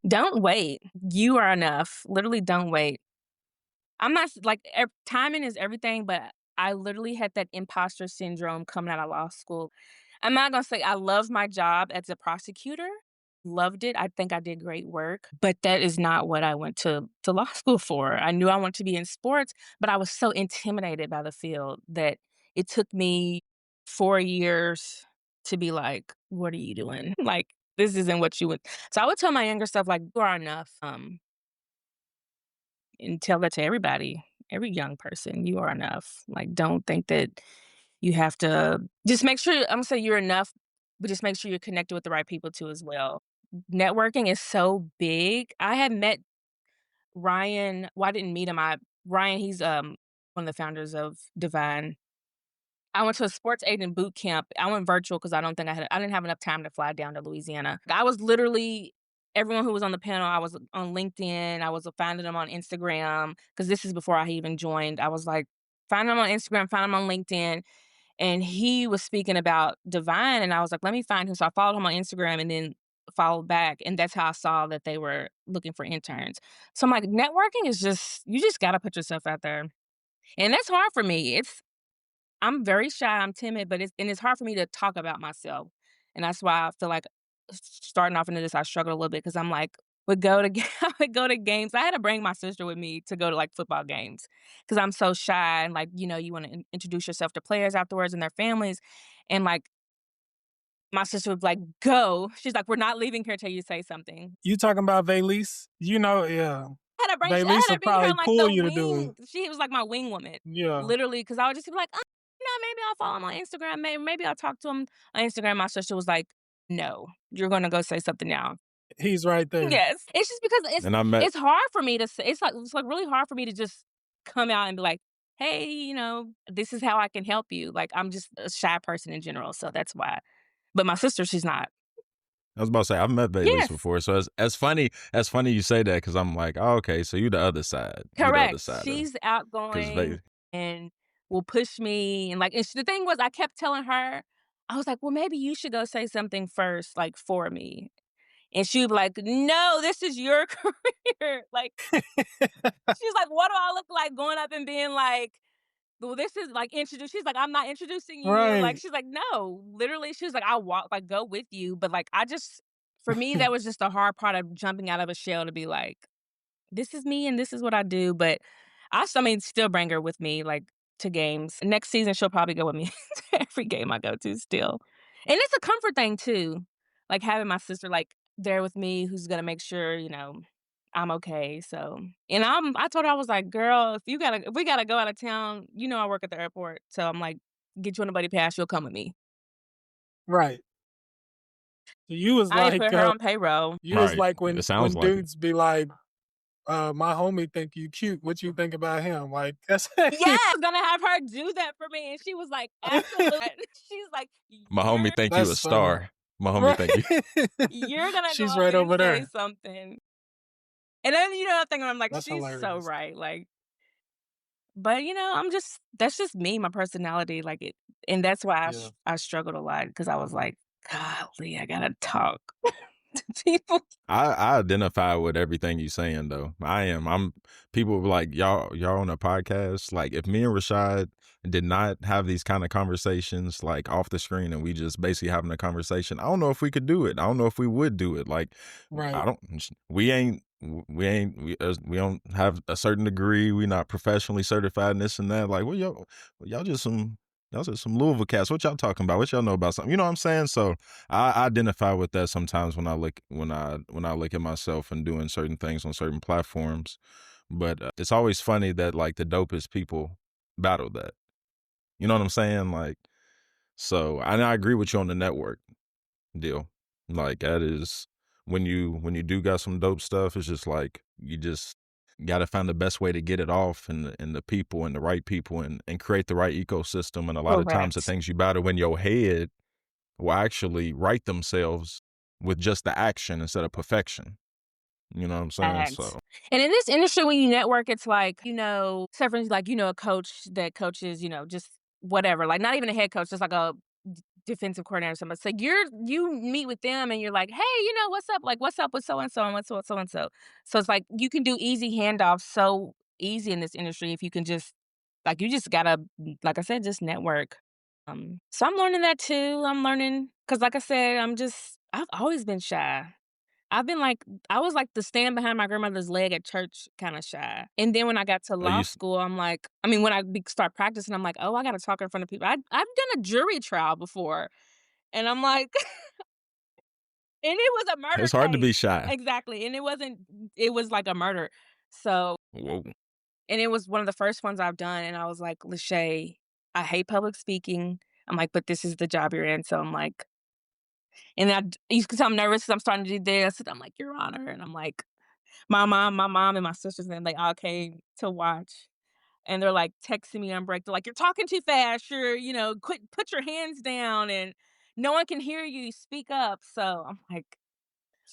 Don't wait. You are enough. Literally, don't wait. I'm not like timing is everything, but I literally had that imposter syndrome coming out of law school. I'm not gonna say I love my job as a prosecutor. Loved it. I think I did great work, but that is not what I went to law school for. I knew I wanted to be in sports, but I was so intimidated by the field that it took me 4 years to be like, "What are you doing? Like, this isn't what you would." So I would tell my younger self, like, "You are enough." And tell that to everybody, every young person, you are enough. Like, don't think that you have to just make sure I'm gonna say you're enough, but just make sure you're connected with the right people too as well. Networking is so big. I had met Ryan. Well, I didn't meet him. Ryan, he's one of the founders of Divine. I went to a sports agent boot camp. I went virtual because I didn't have enough time to fly down to Louisiana. I was literally everyone who was on the panel, I was on LinkedIn, I was finding them on Instagram because this is before I even joined. I was like, find them on Instagram, find them on LinkedIn. And he was speaking about Divine, and I was like, let me find him. So I followed him on Instagram and then followed back. And that's how I saw that they were looking for interns. So I'm like, networking is you just got to put yourself out there. And that's hard for me. I'm very shy, I'm timid, but it's hard for me to talk about myself, and that's why I feel like starting off into this, I struggle a little bit because I'm like, would go to I would go to games. I had to bring my sister with me to go to like football games because I'm so shy and like you want to introduce yourself to players afterwards and their families, and like my sister would like go. She's like, we're not leaving here till you say something. You talking about Valise? Yeah. I Valise had will to bring her probably on, like, pull the you to do it. wing she was, like, my wing woman, Yeah. literally, because I would just be like, maybe I'll follow him on Instagram, maybe I'll talk to him on Instagram." My sister was like, "No, you're gonna go say something now." He's right there. Yes. It's just because And I met, it's hard for me to say it's, like, really hard for me to just come out and be like, "Hey, this is how I can help you." Like, I'm just a shy person in general, so that's why. But my sister, she's not. I was about to say, I've met Bailey's Yes. before. So as funny you say that, because I'm like, oh, okay, so you the other side. You the other Correct. side. She's Because outgoing and will push me, and, like, the thing was I kept telling her, I was like, "Well, maybe you should go say something first, like, for me." And she'd be like, "No, this is your career." Like, she's like, "What do I look like going up and being like, well, this is like introduce." She's like, "I'm not introducing you." Like, Right. she's like, "No, literally." She was like, "I'll walk, like, go with you." But like, for me, that was just the hard part of jumping out of a shell to be like, this is me and this is what I do. But I mean, still bring her with me, like, to games. Next season, she'll probably go with me to every game I go to still. And it's a comfort thing too. Like having my sister like there with me who's gonna make sure, I'm okay. So and I told her, I was like, girl, if we gotta go out of town, I work at the airport. So I'm like, get you on a buddy pass, you'll come with me. Right. So you was I ain't like, put her on payroll. you was Right. like It when sounds like it. dudes be like, my homie think you cute. What you think about him? Like that's Yeah, I was gonna have her do that for me. And she was like, absolutely. She's like, My homie think you a that's funny. star. My homie Right. think you. you're gonna go She's up right there and over say there. something. And then I think I'm like, That's she's so hilarious. right. Like, but that's just me, my personality. Like it, and that's why Yeah. I struggled a lot because I was like, golly, I gotta talk to people. I identify with everything you saying though. I'm people were like y'all on a podcast. Like if me and Rashad did not have these kind of conversations like off the screen and we just basically having a conversation, I don't know if we could do it. I don't know if we would do it. Like I Right. don't we don't have a certain degree. We not professionally certified in this and that. Like y'all just some Louisville cats. What y'all talking about? What y'all know about something? You know what I'm saying? So I identify with that sometimes when I look at myself and doing certain things on certain platforms. But it's always funny that like the dopest people battle that. You know what I'm saying? Like, so I agree with you on the network deal. Like that is when you do got some dope stuff. It's just like you just got to find the best way to get it off and the people and the right people and create the right ecosystem. And a lot of times the Correct. things you battle in your head will actually right themselves with just the action instead of perfection. You know what I'm saying? Facts. So And in this industry, when you network, it's like, say for instance, like, a coach that coaches, just whatever, like not even a head coach, just like a defensive coordinator or somebody. So you meet with them and you're like, hey, what's up? Like, what's up with so and so and what's up with so and so. So it's like you can do easy handoffs so easy in this industry if you can just like you just gotta, like I said, just network. So I'm learning that too. I'm learning because like I said, I've always been shy. I've been like I was like the stand behind my grandmother's leg at church kinda shy. And then when I got to are law you school, I'm like I mean, when start practicing, I'm like, "Oh, I gotta talk in front of people." I've done a jury trial before, and I'm like and it was a murder it's hard to be case. shy. Exactly, and it was like a murder. So Whoa. and it was one of the first ones I've done, and I was like, "Lashae, I hate public speaking." I'm like, "But this is the job you're in." So I'm like and you can tell I'm nervous 'cause I'm starting to do this, and I'm like, "Your Honor," and I'm like my mom and my sisters and they all came to watch, and they're, like, texting me on break. They're like, "You're talking too fast. Quit put your hands down, and no one can hear you. Speak up." So, I'm like,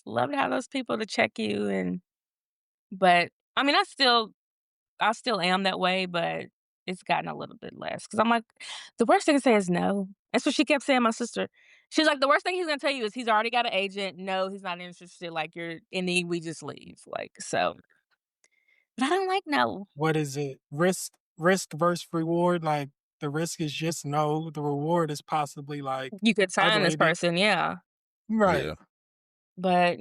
love to have those people to check you but, I mean, I still am that way, but it's gotten a little bit less because 'cause I'm like, the worst thing to say is no. That's what she kept saying, my sister. She's like, "The worst thing he's gonna tell you is he's already got an agent. No, he's not interested, like, and then we just leave." Like, so but I don't like no. What is it? Risk versus reward. Like the risk is just no. The reward is possibly like You could sign this ugly. person, yeah. Right. Yeah. But,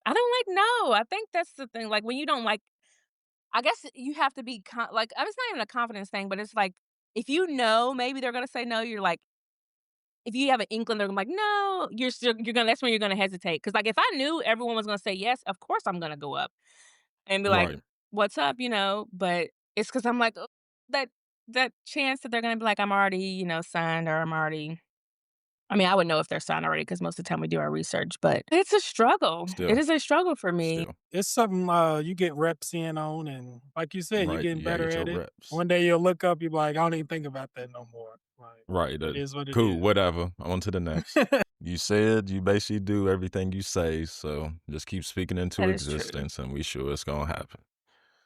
I don't like no. I think that's the thing, like, when you don't like I guess you have to be like, it's not even a confidence thing, but it's like, if maybe they're gonna say no, you're like if you have an inkling, they're gonna be like, "No," you're gonna that's when you're gonna hesitate. Because like, if I knew everyone was gonna say yes, of course I'm gonna go up and be like, Right. "What's up?" But it's because 'cause I'm like, "Oh," that that chance that they're gonna be like, "I'm already, signed," or I'm already I mean, I would know if they're signed already because most of the time we do our research, but it's a struggle. It Still. is a struggle for me. Still. It's something you get reps in on, and like you said, you're Right. getting You gotta better get your at it. reps. One day you'll look up, you'll be like, I don't even think about that no more. Like Right. it is what it Cool. is. Whatever. On to the next. You said you basically do everything you say, so just keep speaking into That is true. existence, and we sure it's gonna happen.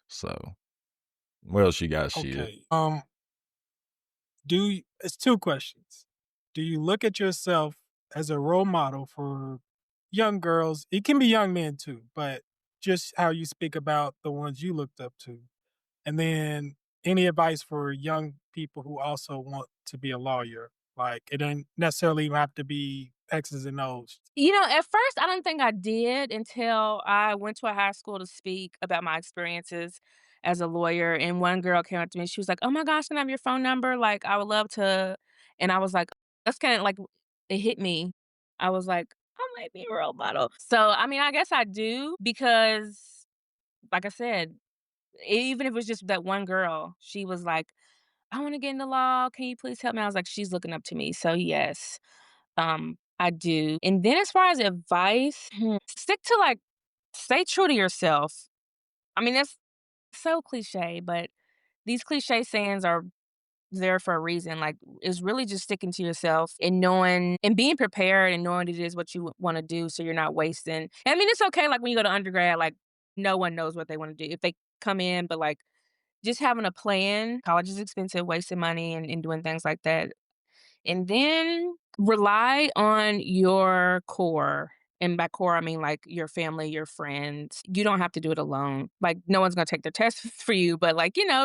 So, what else you got, shit? Okay. It's two questions. Do you look at yourself as a role model for young girls. It can be young men too, but just how you speak about the ones you looked up to. And then any advice for young people who also want to be a lawyer? Like it doesn't necessarily even have to be X's and O's. At first, I don't think I did until I went to a high school to speak about my experiences as a lawyer. And one girl came up to me. She was like, "Oh my gosh, can I have your phone number? Like, I would love to." And I was like, that's kind of like, it hit me. I was like, I might be a role model. So, I mean, I guess I do because, like I said, even if it was just that one girl, she was like, "I want to get into law. Can you please help me?" I was like, she's looking up to me. So, yes. I do. And then as far as advice, stick to stay true to yourself. I mean, that's so cliche, but these cliche sayings are there for a reason. Like, it's really just sticking to yourself and knowing and being prepared and knowing it is what you want to do so you're not wasting. I mean, it's okay, like when you go to undergrad, like no one knows what they want to do. If they come in, but like just having a plan, college is expensive, wasting money and doing things like that. And then rely on your core. And by core, I mean like your family, your friends. You don't have to do it alone. Like, no one's going to take their test for you, but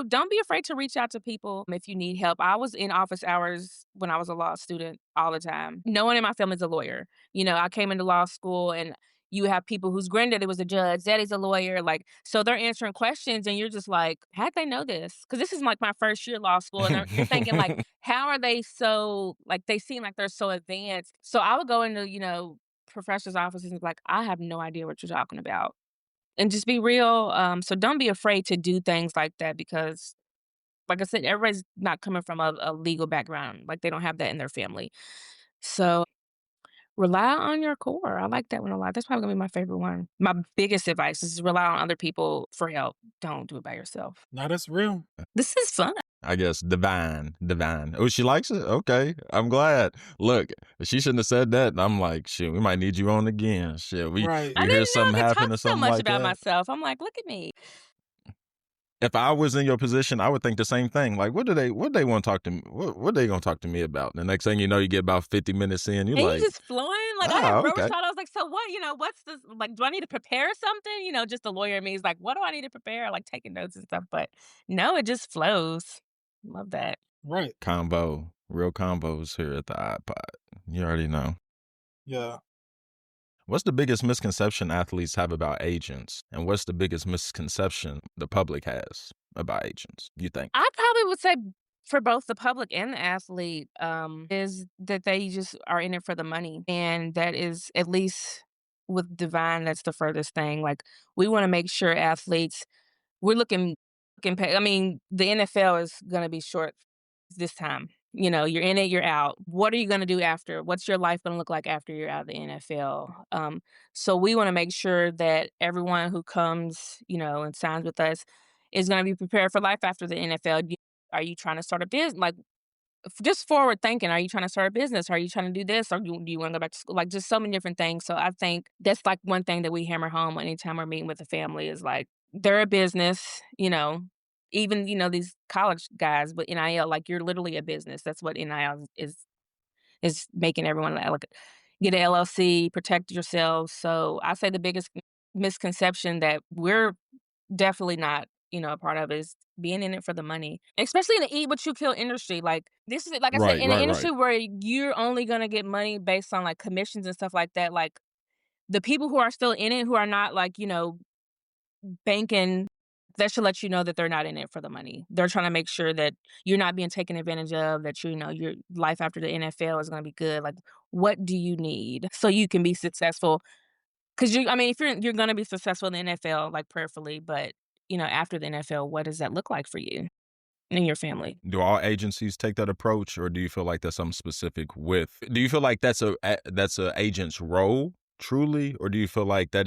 don't be afraid to reach out to people if you need help. I was in office hours when I was a law student all the time. No one in my family is a lawyer. I came into law school and you have people whose granddaddy was a judge, daddy's a lawyer, so they're answering questions and you're just like, how'd they know this? Because this is like my first year law school and you're thinking like, how are they so, like, they seem like they're so advanced. So I would go into, professors' offices and be like, I have no idea what you're talking about. And just be real. So don't be afraid to do things like that because, like I said, everybody's not coming from a legal background. Like, they don't have that in their family. So rely on your core. I like that one a lot. That's probably gonna be my favorite one. My biggest advice is rely on other people for help. Don't do it by yourself. Now that's real. This is fun. I guess divine. Oh, she likes it? Okay. I'm glad. Look, she shouldn't have said that. I'm like, shit, we might need you on again. Shit, we Right. I hear didn't know something they happen or talk so something much like about that. myself. I'm like, look at me. If I was in your position, I would think the same thing. Like, what they want to talk to me? What they gonna talk to me about? The next thing you know, you get about 50 minutes in, you're And you like, just flowing. Like, I had rubber okay. shot. I was like, so what? What's this? Like, do I need to prepare something? Just the lawyer in me is like, what do I need to prepare? Like taking notes and stuff. But no, it just flows. Love that. Right. Real combos here at the iPod. You already know. Yeah. What's the biggest misconception athletes have about agents? And what's the biggest misconception the public has about agents, you think? I probably would say for both the public and the athlete, is that they just are in it for the money. And that is, at least with Divine, that's the furthest thing. Like, we want to make sure athletes, we're looking pay. I mean, the NFL is gonna be short this time. You're in it, you're out. What are you gonna do after? What's your life gonna look like after you're out of the NFL? So we wanna make sure that everyone who comes, and signs with us is gonna be prepared for life after the NFL. Are you trying to start a business? Like, just forward thinking. Are you trying to start a business? Are you trying to do this? Or do you want to go back to school? Like, just so many different things. So I think that's like one thing that we hammer home anytime we're meeting with the family is like, they're a business, even, these college guys, but NIL, like, you're literally a business. That's what NIL is making everyone like, get an LLC, protect yourselves. So I say the biggest misconception that we're definitely not, a part of is being in it for the money, especially in the eat what you kill industry. Like, this is, like I said, Right, in an right, industry right. where you're only gonna get money based on like commissions and stuff like that. Like, the people who are still in it, who are not like, banking, that should let you know that they're not in it for the money. They're trying to make sure that you're not being taken advantage of, that your life after the NFL is gonna be good. Like, what do you need so you can be successful? Because I mean, if you're gonna be successful in the NFL, like, prayerfully, but after the NFL, what does that look like for you and your family? Do all agencies take that approach, or do you feel like that's something specific with? Do you feel like that's a agent's role truly, or do you feel like that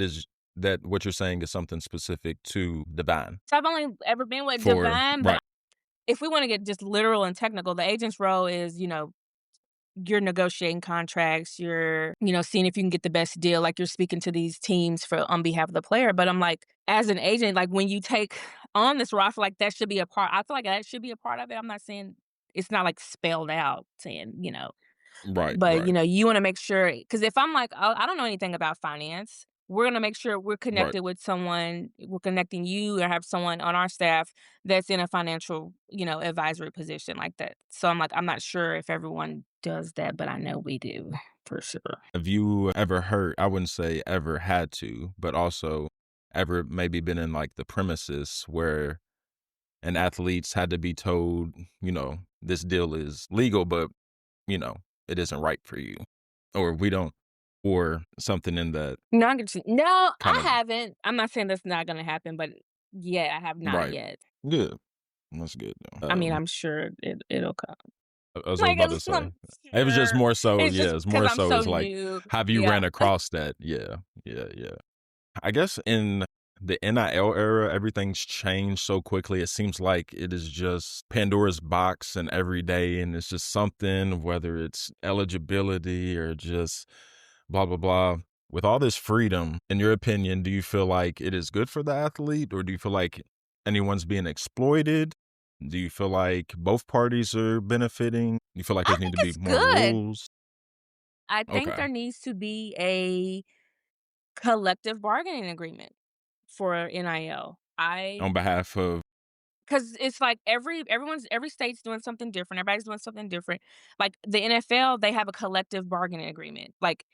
what you're saying is something specific to Divine? So I've only ever been with For Divine, but right, if we want to get just literal and technical, the agent's role is, you're negotiating contracts, you're, seeing if you can get the best deal, like, you're speaking to these teams for on behalf of the player. But I'm like, as an agent, like, when you take on this role, I feel like that should be a part. I feel like that should be a part of it. I'm not saying it's not like spelled out saying, Right, But, right, you wanna make sure because if I'm like, "Oh, I don't know anything about finance," we're gonna make sure right. we're connecting you or have someone on our staff that's in a financial, advisory position like that. So I'm like, I'm not sure if everyone does that, but I know we do for sure. Have you ever heard, I wouldn't say ever had to, but also ever maybe been in like the premises where an athlete's had to be told, this deal is legal, but, you know, it isn't right for you, or we don't, or something in that No, I get you. No, kind I of, haven't. I'm not saying that's not gonna happen, but yeah, I have not right. yet. Good. That's good though. I mean, I'm sure it'll come. I was Like, about to say, I'm it was just sure. more so, It's yeah, just it's because more 'cause I'm so so is like, new. have you Yeah. ran across that? Yeah, yeah, yeah. I guess in the NIL era, everything's changed so quickly. It seems like it is just Pandora's box and every day, and it's just something, whether it's eligibility or just blah, blah, blah. With all this freedom, in your opinion, do you feel like it is good for the athlete, or do you feel like anyone's being exploited? Do you feel like both parties are benefiting? You feel like I there need think to be it's more good. rules? I think Okay. there needs to be a collective bargaining agreement for NIL. On behalf of, Because it's like every state's doing something different, everybody's doing something different. Like, the NFL, they have a collective bargaining agreement. Like,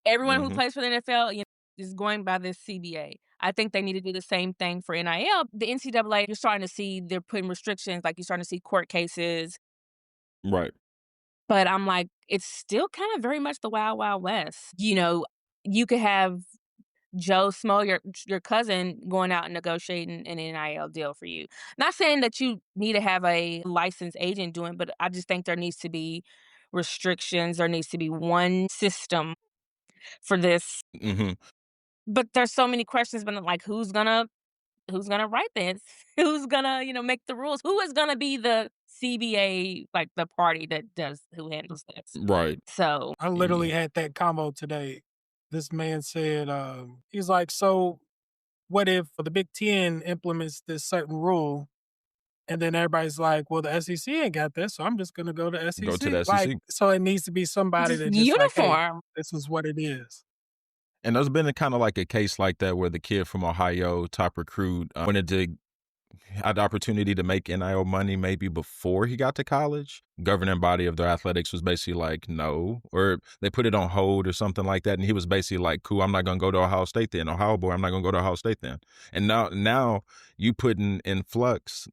everyone who hmm plays for the NFL, is going by this CBA. I think they need to do the same thing for NIL. The NCAA, you're starting to see they're putting restrictions, like, you're starting to see court cases, right. but I'm like, it's still kinda very much the Wild Wild West. You could have Joe Smo, your cousin, going out and negotiating an NIL deal for you. Not saying that you need to have a licensed agent doing, but I just think there needs to be restrictions. There needs to be one system for this. hmm But there's so many questions, but like, who's gonna write this? Who's gonna, make the rules? Who is gonna be the CBA, like the party that does who handles this? Right. So I literally Mm, had that combo today. This man said, he's like, so what if the Big Ten implements this certain rule? And then everybody's like, well, the SEC ain't got this, so I'm just gonna go to go to SEC. the Like, SEC. so it needs to be somebody just that just like, hey, uniform. this is what it is. And there's been a kind of like a case like that where the kid from Ohio, top recruit, wanted to had the opportunity to make NIL money maybe before he got to college. Governing body of their athletics was basically like, no, or they put it on hold or something like that. And he was basically like, cool, I'm not going to go to Ohio State then. Ohio boy, I'm not going to go to Ohio State then. And now you put in flux,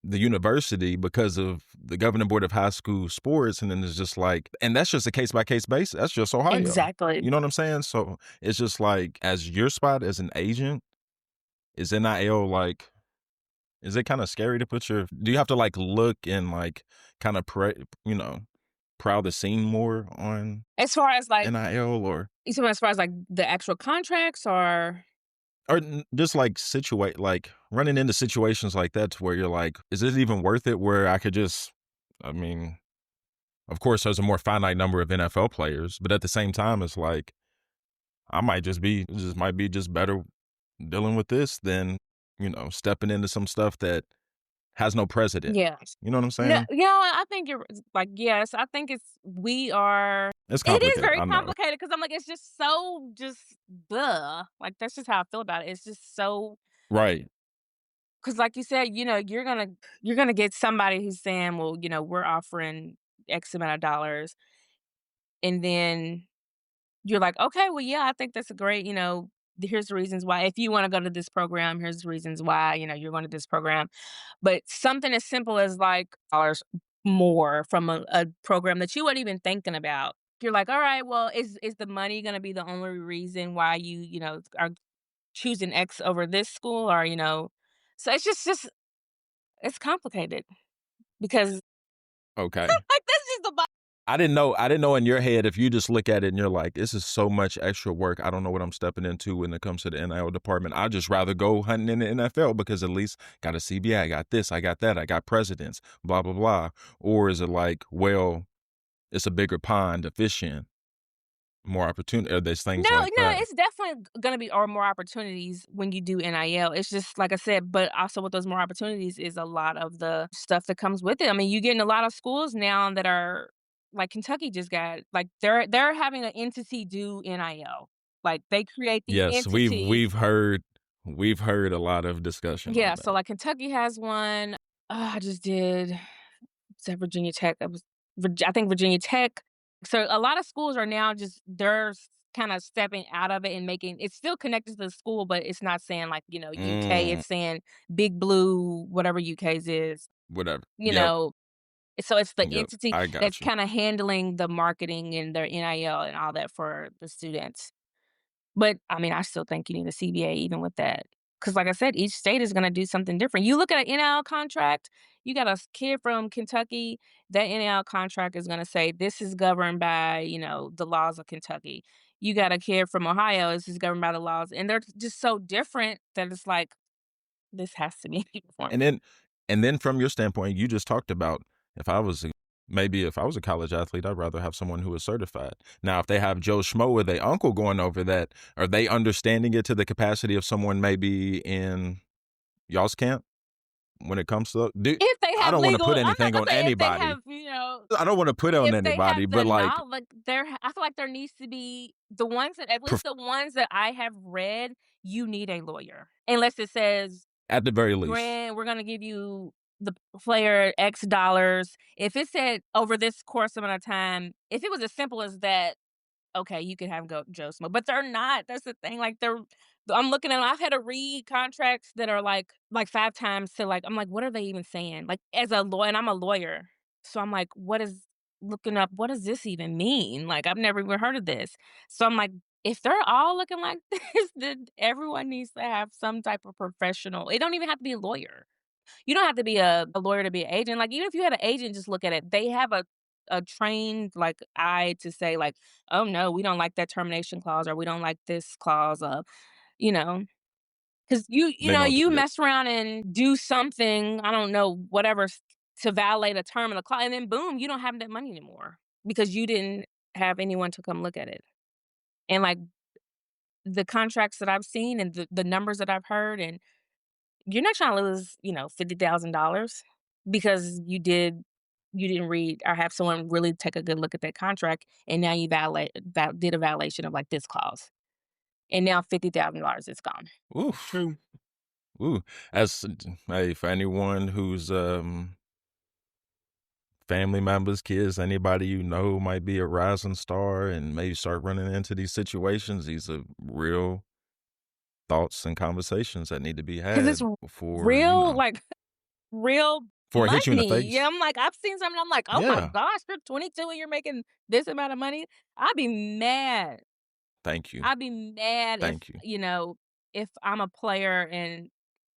the university because of the governing board of high school sports. And then it's just like, and that's just a case by case basis. That's just Ohio. Exactly. You know what I'm saying? So it's just like, as your spot as an agent, is NIL like, is it kind of scary to do you have to like look and like kind of proud the scene more on As far as like NIL, or as far as like the actual contracts or just like situate, like running into situations like that to where you're like, is it even worth it, where I could just, I mean, of course there's a more finite number of NFL players, but at the same time it's like, I might just might be just better dealing with this than, stepping into some stuff that has no precedent. yeah. You know what I'm No, saying? I think you're like, yes, I think It's it is complicated. very I know. complicated because I'm like, it's just so just duh. Like, that's just how I feel about it. It's just so Right. because like you said, you're gonna get somebody who's saying, well, we're offering X amount of dollars, and then you're like, okay, well, yeah, I think that's a great, here's the reasons why. If you want to go to this program, here's the reasons why, you're going to this program. But something as simple as like dollars more from a program that you weren't even thinking about. You're like, all right, well, is the money going to be the only reason why you are choosing X over this school, or so it's just it's complicated because Okay. like this is the I didn't know in your head, if you just look at it and you're like, this is so much extra work. I don't know what I'm stepping into when it comes to the NIL department. I'd just rather go hunting in the NFL because at least got a CBA, I got this, I got that, I got presidents, blah, blah, blah. Or is it like, well, it's a bigger pond to fish in, more opportunity, or there's No, things like no, that? it's definitely gonna be or more opportunities when you do NIL. It's just like I said, but also with those more opportunities is a lot of the stuff that comes with it. I mean, you get in a lot of schools now that are like Kentucky just got like they're having an entity do NIL. Like they create the Yes, entity. we've heard a lot of discussion on Yeah, so that. like Kentucky has one. I just did said Virginia Tech. I think Virginia Tech. So a lot of schools are now just they're kind of stepping out of it and making it's still connected to the school, but it's not saying like, UK, Mm, it's saying Big Blue, whatever UK's is, whatever. you Yep, know. So it's the yep. entity I that's got you. kind of handling the marketing and their NIL and all that for the students. But, I mean, I still think you need a CBA even with that, because, like I said, each state is gonna do something different. You look at an NIL contract, you got a kid from Kentucky, that NIL contract is gonna say, "This is governed by, the laws of Kentucky." You got a kid from Ohio, "This is governed by the laws," and they're just so different that it's like, this has to be uniform. And then from your standpoint, you just talked about if I was if I was a college athlete, I'd rather have someone who is certified. Now, if they have Joe Schmo or their uncle going over that, are they understanding it to the capacity of someone maybe in y'all's camp when it comes to If they I have don't want to legal put I'm not anything gonna on say if they anybody. have, I don't want to put on if they anybody, have the but like knowledge, like, I feel like there needs to be the ones that at least prof- the ones that I have read, you need a lawyer. Unless it says, at the very least. "Grant, we're gonna give you the player X dollars." If it said over this course amount of time, if it was as simple as that, okay, you could have go Joe Smo, but they're not. That's the thing. Like I'm looking at 'em, I've had to read contracts that are like 5 times to like I'm like, what are they even saying? Like as a lawyer, and I'm a lawyer. So I'm like, what is looking up, what does this even mean? Like I've never even heard of this. So I'm like, if they're all looking like this, then everyone needs to have some type of professional. It don't even have to be a lawyer. You don't have to be a lawyer to be an agent. Like, even if you had an agent, just look at it. They have a trained, like, eye to say, like, "Oh, no, we don't like that termination clause," or "We don't like this clause," of you know, because They know what to you do. mess around and do something, I don't know, whatever, to violate a term of the clause, and then boom, you don't have that money anymore because you didn't have anyone to come look at it. And, like, the contracts that I've seen and the numbers that I've heard, and you're not trying to lose, $50,000 because you didn't read or have someone really take a good look at that contract, and now you did a violation of, like, this clause, and now $50,000 is gone. Oof. True. Ooh. As hey, for anyone who's family members, kids, anybody you know might be a rising star and maybe start running into these situations, these are real thoughts and conversations that need to be 'Cause it's had before, real, like, real before it hits you in the money. Yeah, face. I'm like, I've seen something, I'm like, "Oh my Yeah. gosh, you're 22 and you're making this amount of money?" I'd be mad. Thank you. I'd be mad if, Thank you. if I'm a player and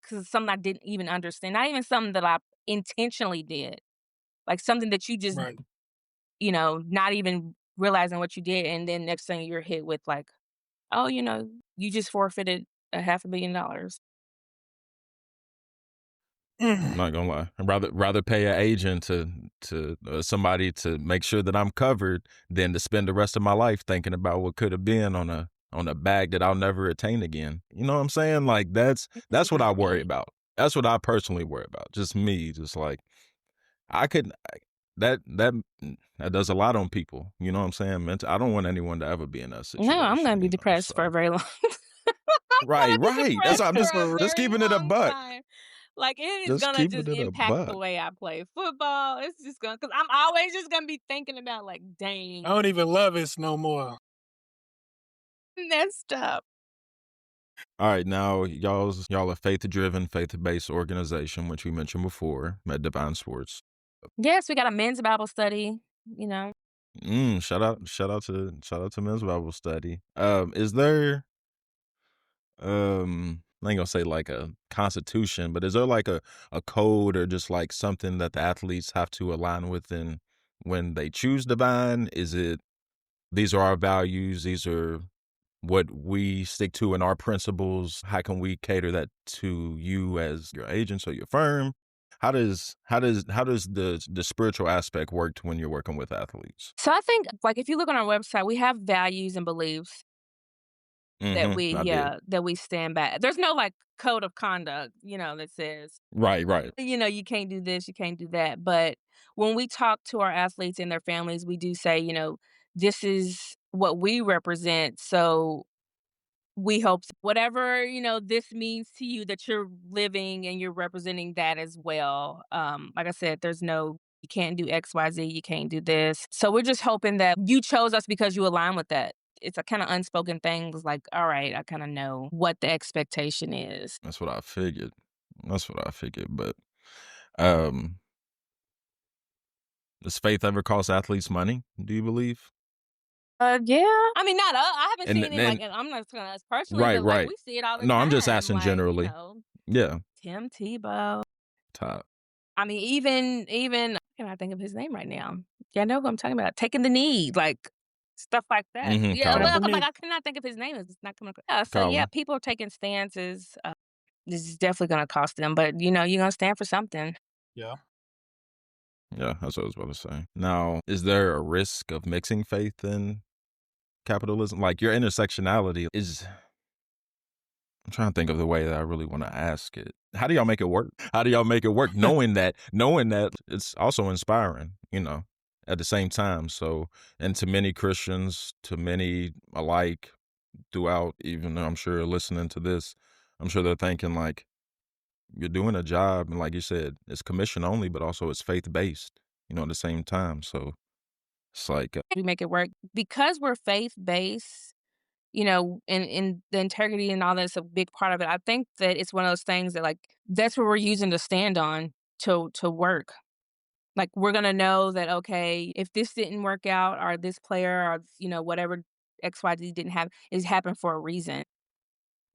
because it's something I didn't even understand, not even something that I intentionally did, like something that you just, Right. not even realizing what you did, and then next thing you're hit with like, "Oh, you just forfeited a $500 million." I'm not gonna lie. I'd rather pay an agent to somebody to make sure that I'm covered than to spend the rest of my life thinking about what could have been on a bag that I'll never attain again. You know what I'm saying? Like that's what I worry Exactly. about. That's what I personally worry about. Just me, just like I could that that that does a lot on people. You know what I'm saying? I don't want anyone to ever be in that No, I'm situation. gonna be depressed for a So very long I'm gonna right, be right. That's depressed what I'm for just a For just very keeping it a long buck. time. Like, it is Just gonna keeping just it a impact buck. the way I play football. It's just gonna, because 'cause I'm always just gonna be thinking about, like, I "Dang, don't even love us no more. messed up." All right, now y'all a faith-driven, faith-based organization, which we mentioned before, at Divine Sports. Yes, we got a men's Bible study, you know? Shout out to Men's Bible Study. Is there I ain't gonna say like a constitution, but is there like a code or just like something that the athletes have to align with in when they choose Divine? Is it these are our values, these are what we stick to in our principles? How can we cater that to you as your agents or your firm? How does the spiritual aspect work when you're working with athletes? So I think, like, if you look on our website, we have values and beliefs. that I did. that we stand by. There's no, like, code of conduct, that says, Right. you can't do this, you can't do that, but when we talk to our athletes and their families, we do say, "This is what we represent, so we hope whatever, this means to you that you're living and you're representing that as well." Like I said, there's no you can't do XYZ, you can't do this. So we're just hoping that you chose us because you align with that. It's a kind of unspoken thing. It's like, all right, I kind of know what the expectation is. That's what I figured. But um, does faith ever cost athletes money? Do you believe? Yeah. I mean, not I haven't seen it like, And and I'm not saying us personally, right, but like right. we see it all the No, I'm just time. asking Like, generally. Yeah. Tim Tebow. Top. I mean, even can I think of his name right now? Yeah, I know who I'm talking about. Taking the knee, like stuff like that. Yeah, well, I'm like, Kaepernick. I cannot think of his name. It's not coming. Yeah, so yeah, Colin. people are taking stances. This is definitely going to cost them, but you're going to stand for something. Yeah. Yeah, that's what I was about to say. Now, is there a risk of mixing faith and capitalism? Like your intersectionality is. I'm trying to think of the way that I really want to ask it. How do y'all make it work? How do y'all make it work? knowing that it's also inspiring, at the same time. So, and to many Christians, to many alike throughout, even I'm sure listening to this, I'm sure they're thinking like, you're doing a job. And like you said, it's commission only, but also it's faith-based, at the same time. So it's like, We make it work because we're faith-based. And the integrity and all that's a big part of it. I think that it's one of those things that like that's what we're using to stand on to work. Like we're gonna know that okay, if this didn't work out or this player or whatever XYZ didn't have is happened for a reason.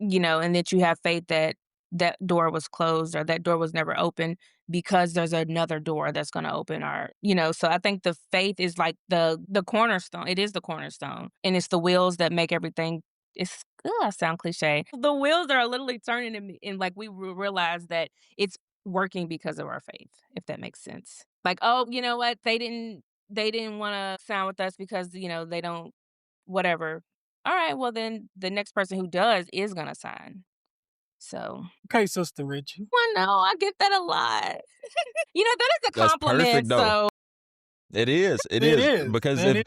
And that you have faith that that door was closed or that door was never open because there's another door that's going to open or so I think the faith is like the cornerstone. It is the cornerstone and it's the wheels that make everything. It's I sound cliche. The wheels are literally turning and like we realize that it's working because of our faith, if that makes sense. Like, oh, you know what, they didn't want to sign with us because they don't whatever. All right, well then the next person who does is gonna sign. So Okay, Sister Richie. well, no, I get that a lot. That is a that's compliment. perfect though. So It is. It is. Because That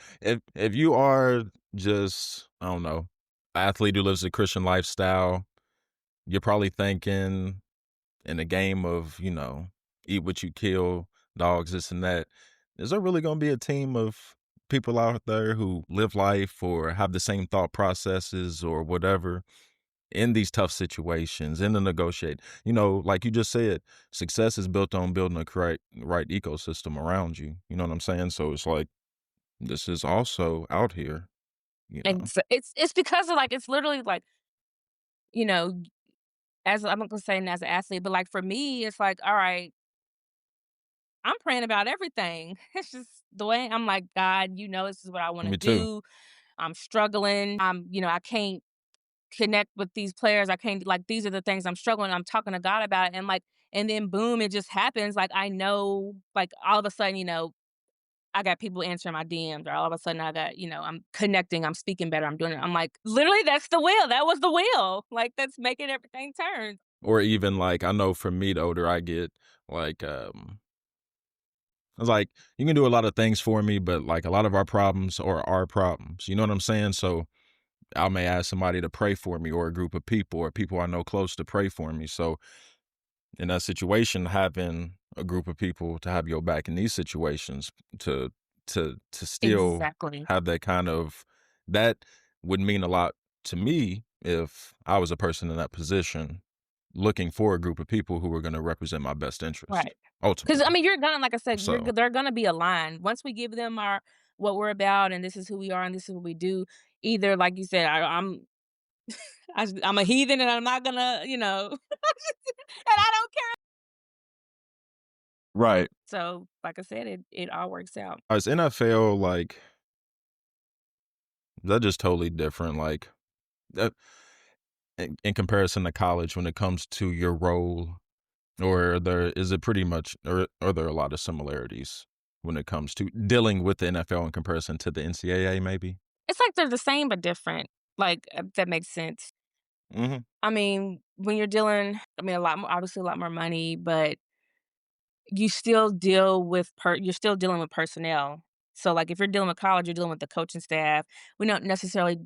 if you are just, I don't know, athlete who lives a Christian lifestyle, you're probably thinking in a game of, eat what you kill, dogs, this and that. Is there really going to be a team of people out there who live life or have the same thought processes or whatever in these tough situations, in the negotiate? Like you just said, success is built on building a correct, right ecosystem around you. You know what I'm saying? So it's like, this is also out here, it's because of like it's literally like you know as I'm not gonna say as an athlete, but like for me, it's like all right, I'm praying about everything. It's just the way I'm like God. This is what I want to Me too. do. I'm struggling. I can't connect with these players. I can't like these are the things I'm struggling. I'm talking to God about it, and like and then boom, it just happens. Like I know, like all of a sudden, I got people answering my DMs, or all of a sudden I got, I'm connecting, I'm speaking better, I'm doing it. I'm like, literally, that's the wheel. That was the wheel. Like that's making everything turn. Or even like, I know for me, the older I get, like, I was like, you can do a lot of things for me, but like a lot of our problems are our problems. You know what I'm saying? So I may ask somebody to pray for me or a group of people or people I know close to pray for me. So in that situation, having a group of people to have your back in these situations to still Exactly. have that kind of, that would mean a lot to me if I was a person in that position looking for a group of people who were going to represent my best interest. Right. Ultimately. Because I mean, you're gonna, like I said, So- they're gonna be aligned once we give them our what we're about, and this is who we are, and this is what we do. Either, like you said, I'm a heathen, and I'm not gonna, and I don't care. Right. So, like I said, it all works out. Is NFL like, they're just totally different, like in comparison to college when it comes to your role, or is it pretty much, or are there a lot of similarities when it comes to dealing with the NFL in comparison to the NCAA maybe? It's like they're the same but different. Like, if that makes sense. Mm-hmm. I mean, when you're dealing a lot more obviously a lot more money, but you still deal with you're still dealing with personnel. So, like, if you're dealing with college, you're dealing with the coaching staff. We don't necessarily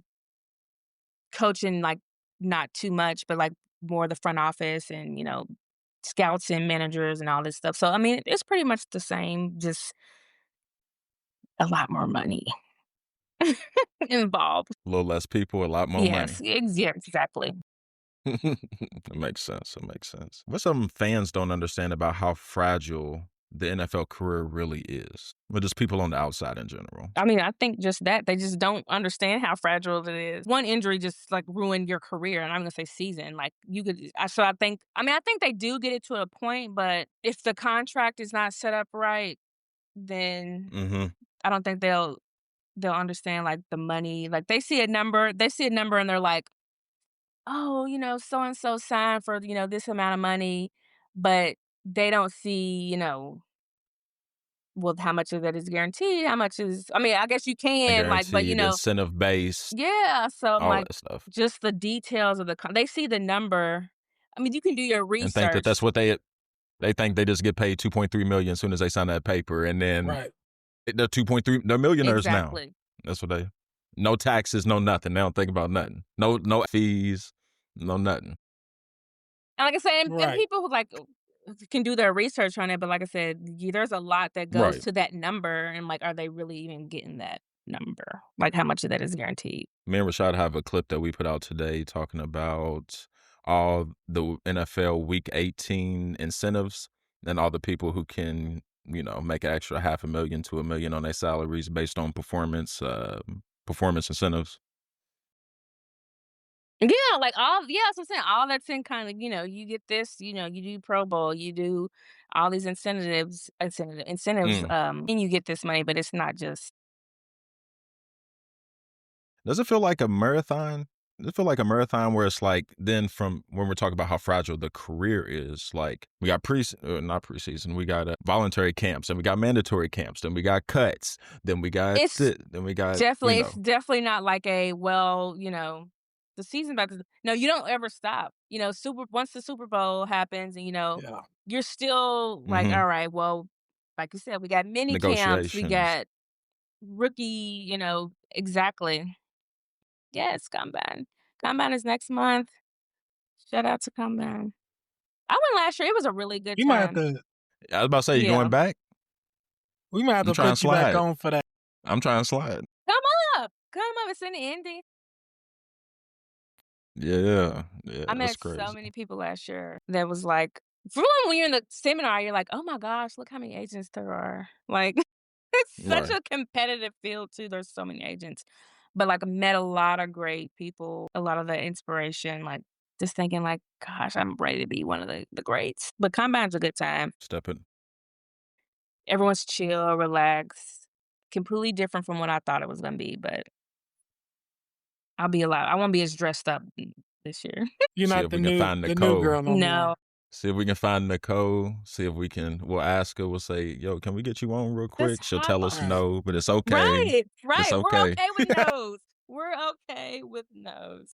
coaching, like, not too much, but, like, more the front office and, scouts and managers and all this stuff. So, I mean, it's pretty much the same, just a lot more money involved. A little less people, a lot more money. Yes, yeah, exactly. It makes sense. It makes sense. What some fans don't understand about how fragile the NFL career really is, but just people on the outside in general. I mean, I think just that they just don't understand how fragile it is. One injury just like ruined your career, and I'm gonna say season. Like you could, so I think. I mean, I think they do get it to a point, but if the contract is not set up right, then Mm-hmm. I don't think they'll understand like the money. Like they see a number, and they're like, oh, so and so signed for this amount of money, but they don't see well, how much of that is guaranteed? How much is I mean, I guess you can, like, but, Guaranteed, incentive based, yeah, so I'm all like, that stuff, just the details of they see the number. I mean, you can do your and think that research. that's what they think they just get paid 2.3 million as soon as they sign that paper, and then Right. they're 2.3, they're millionaires now. Exactly. That's what no taxes, no nothing. They don't think about nothing. No fees, no nothing. And like I said, and Right. people who, like, can do their research on it, but like I said, there's a lot that goes Right. to that number, and, like, are they really even getting that number? Like, how much of that is guaranteed? Me and Rashad have a clip that we put out today talking about all the NFL Week 18 incentives and all the people who can, make an extra $500,000 to $1 million on their salaries based on performance incentives. Yeah, like, that's what I'm saying, all that's in kinda, you get this, you do Pro Bowl, you do all these incentives, Mm. and you get this money, but it's not just Does it feel like a marathon? Does it feel like a marathon where it's like then from when we're talking about how fragile the career is, like we got not preseason, we got voluntary camps, and we got mandatory camps, then we got cuts, then we got it's then we got it's definitely not like the season about to no, you don't ever stop. Once the Super Bowl happens and, Yeah. you're still like, Mhm. "All right, well," like you said, we got mini camps, we Negotiations. got rookie, exactly. Yes, Combine. Combine is next month. Shout out to Combine. I went last year, it was a really good We might have time. to I was about to say, you Yeah. going back? we might have I'm to trying to put you back slide. on for that. I'm trying to slide. Come up, it's in Indy. Yeah, I that's met so crazy. many people last year that was like for one, when you're in the seminar, you're like, "Oh my gosh, look how many agents there are." Like, it's such Right. a competitive field too, there's so many agents. But, like, I met a lot of great people, a lot of the inspiration, like, just thinking like, "Gosh, I'm ready to be one of the greats." But Combine's a good time. Stepping. Everyone's chill, relaxed, completely different from what I thought it was gonna be, but I won't be as dressed up this year. You're See not if we can find the new Nicole. girl no No. more. See if we can find Nicole. See if we'll ask her. We'll say, yo, can we get you on real Just quick? She'll hop tell us Right. no, but it's okay. Right, It's right, we're okay. okay with no's. We're okay with no's.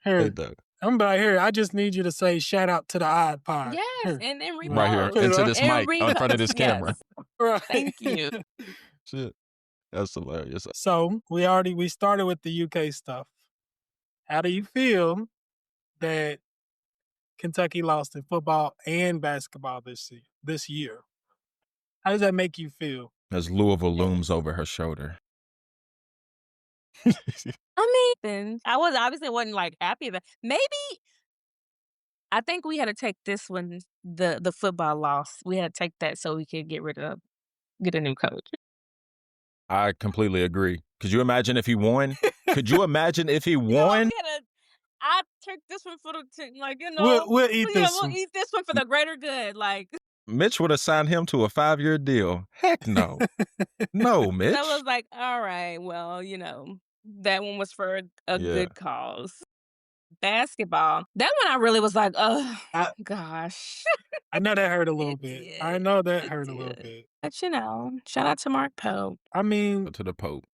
Hey, Here, Doug. I'm about here. I just need you to say shout out to the iPod. Yes, Here. and then Right here Put it repost, into up. this and mic in front of repost, this camera. yes. Right. Thank you. Shit. That's hilarious. So we started with the UK stuff. How do you feel that Kentucky lost in football and basketball this year? How does that make you feel? As Louisville looms over her shoulder. I mean, I obviously wasn't, like, happy about maybe I think we had to take this one, the football loss, we had to take that so we could get a new coach. I completely agree. Could you imagine if he won? Could you imagine if he won? I took this one for like, We'll eat yeah, this we'll one. eat this one for the greater good, like. Mitch would have signed him to a 5-year deal. Heck no. No, Mitch. So I was like, all right, well, that one was for a Yeah. good cause. Basketball. That one I really was like, oh I- gosh. I know that hurt a little It bit. I did. know that It hurt a little did. bit. But shout out to Mark Pope. I mean, To the Pope.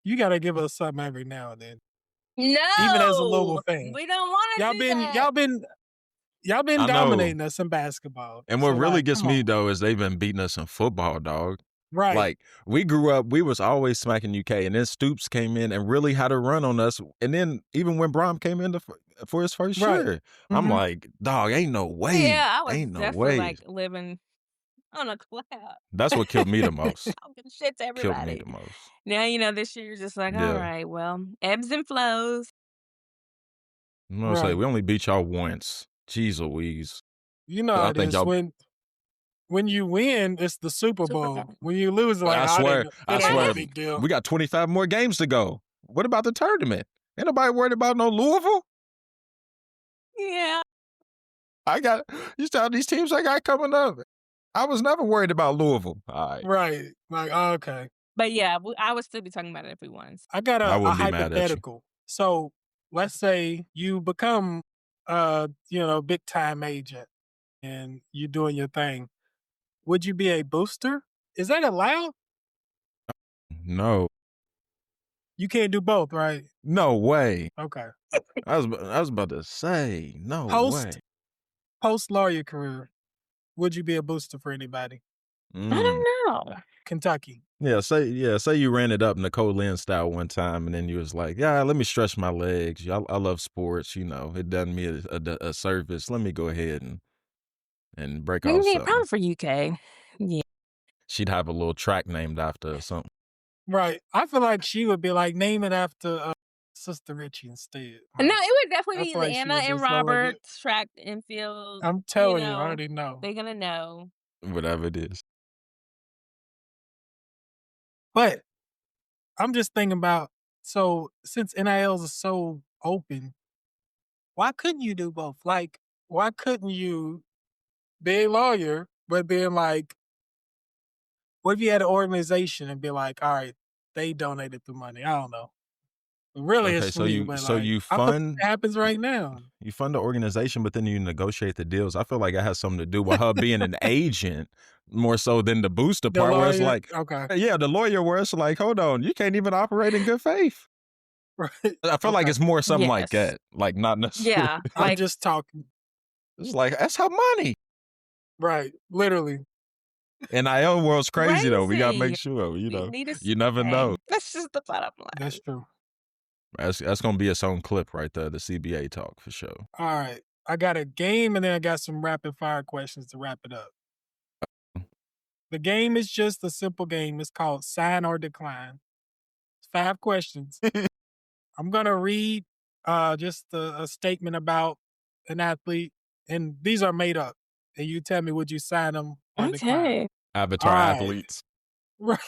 you got to give us something every now and then. even as a Louisville No, fan. we don't want to do that. Y'all been I know. dominating us in basketball. And So, what really like, gets come me on. though is they've been beating us in football, dog. Right. Like we grew up, we was always smacking UK, and then Stoops came in and really had a run on us. And then even when Brom came in for his first Right. year, I'm like, dog, ain't no way, Yeah, I was ain't no definitely way. like living on a cloud. That's what killed me the most. Talking shit to Killed me everybody. the most. Now, this year you're just like, all Yeah. right, well, ebbs and flows. I'm gonna say Right. we only beat y'all once. Jeez Louise. You know I how it think is. y'all. When you win, it's the Super Bowl. Bowl. When you lose, like, I swear, it ain't swear, a big deal. we got 25 more games to go. What about the tournament? Ain't nobody worried about no Louisville. Yeah. You tell these teams I got coming up. I was never worried about Louisville. All right. Right. Like, okay. But yeah, I would still be talking about it if we won. I got I a wouldn't be mad at you. hypothetical. So let's say you become big time agent and you're doing your thing. Would you be a booster? Is that allowed? No. You can't do both, right? No way. Okay. I was about to say, no way. Post lawyer career, would you be a booster for anybody? I don't know. Kentucky. Yeah, say you ran it up Nicole Lynn style one time, and then you was like, yeah, let me stretch my legs. I love sports, it done me a service. Let me go ahead and break off something. Probably for UK. Yeah. She'd have a little track named after her or something. Right. I feel like she would be like, name it after Sister Richie instead. No, it would definitely be like she Anna would and just go like Robert, it. track and field. I'm telling you, I already know. They're going to know. Whatever it is. But I'm just thinking about, so since NILs are so open, why couldn't you do both? Like, why couldn't you be a lawyer, but then like, what if you had an organization and be like, all right, they donated the money? I don't know. But really, Okay, it's free. you But you I feel like fund it happens right now. You fund the organization, but then you negotiate the deals. I feel like it has something to do with her being an agent more so than the booster The part, where it's lawyer? like, Okay. yeah, the lawyer, where it's like, hold on, you can't even operate in good faith. Right. I feel like it's more something like Yes. that, like not necessarily. Yeah. I'm Like, just talking. It's like that's her money. Right. Literally. NIL world's crazy though. We gotta Crazy. make sure, we need a you never know. That's just the bottom line. That's true. That's gonna be its own clip right there, the CBA talk for sure. All right. I got a game and then I got some rapid fire questions to wrap it up. The game is just a simple game. It's called Sign or Decline. It's 5 questions. I'm going to read just a statement about an athlete, and these are made up. And you tell me, would you sign them or decline? Okay. Avatar All right. athletes. Right.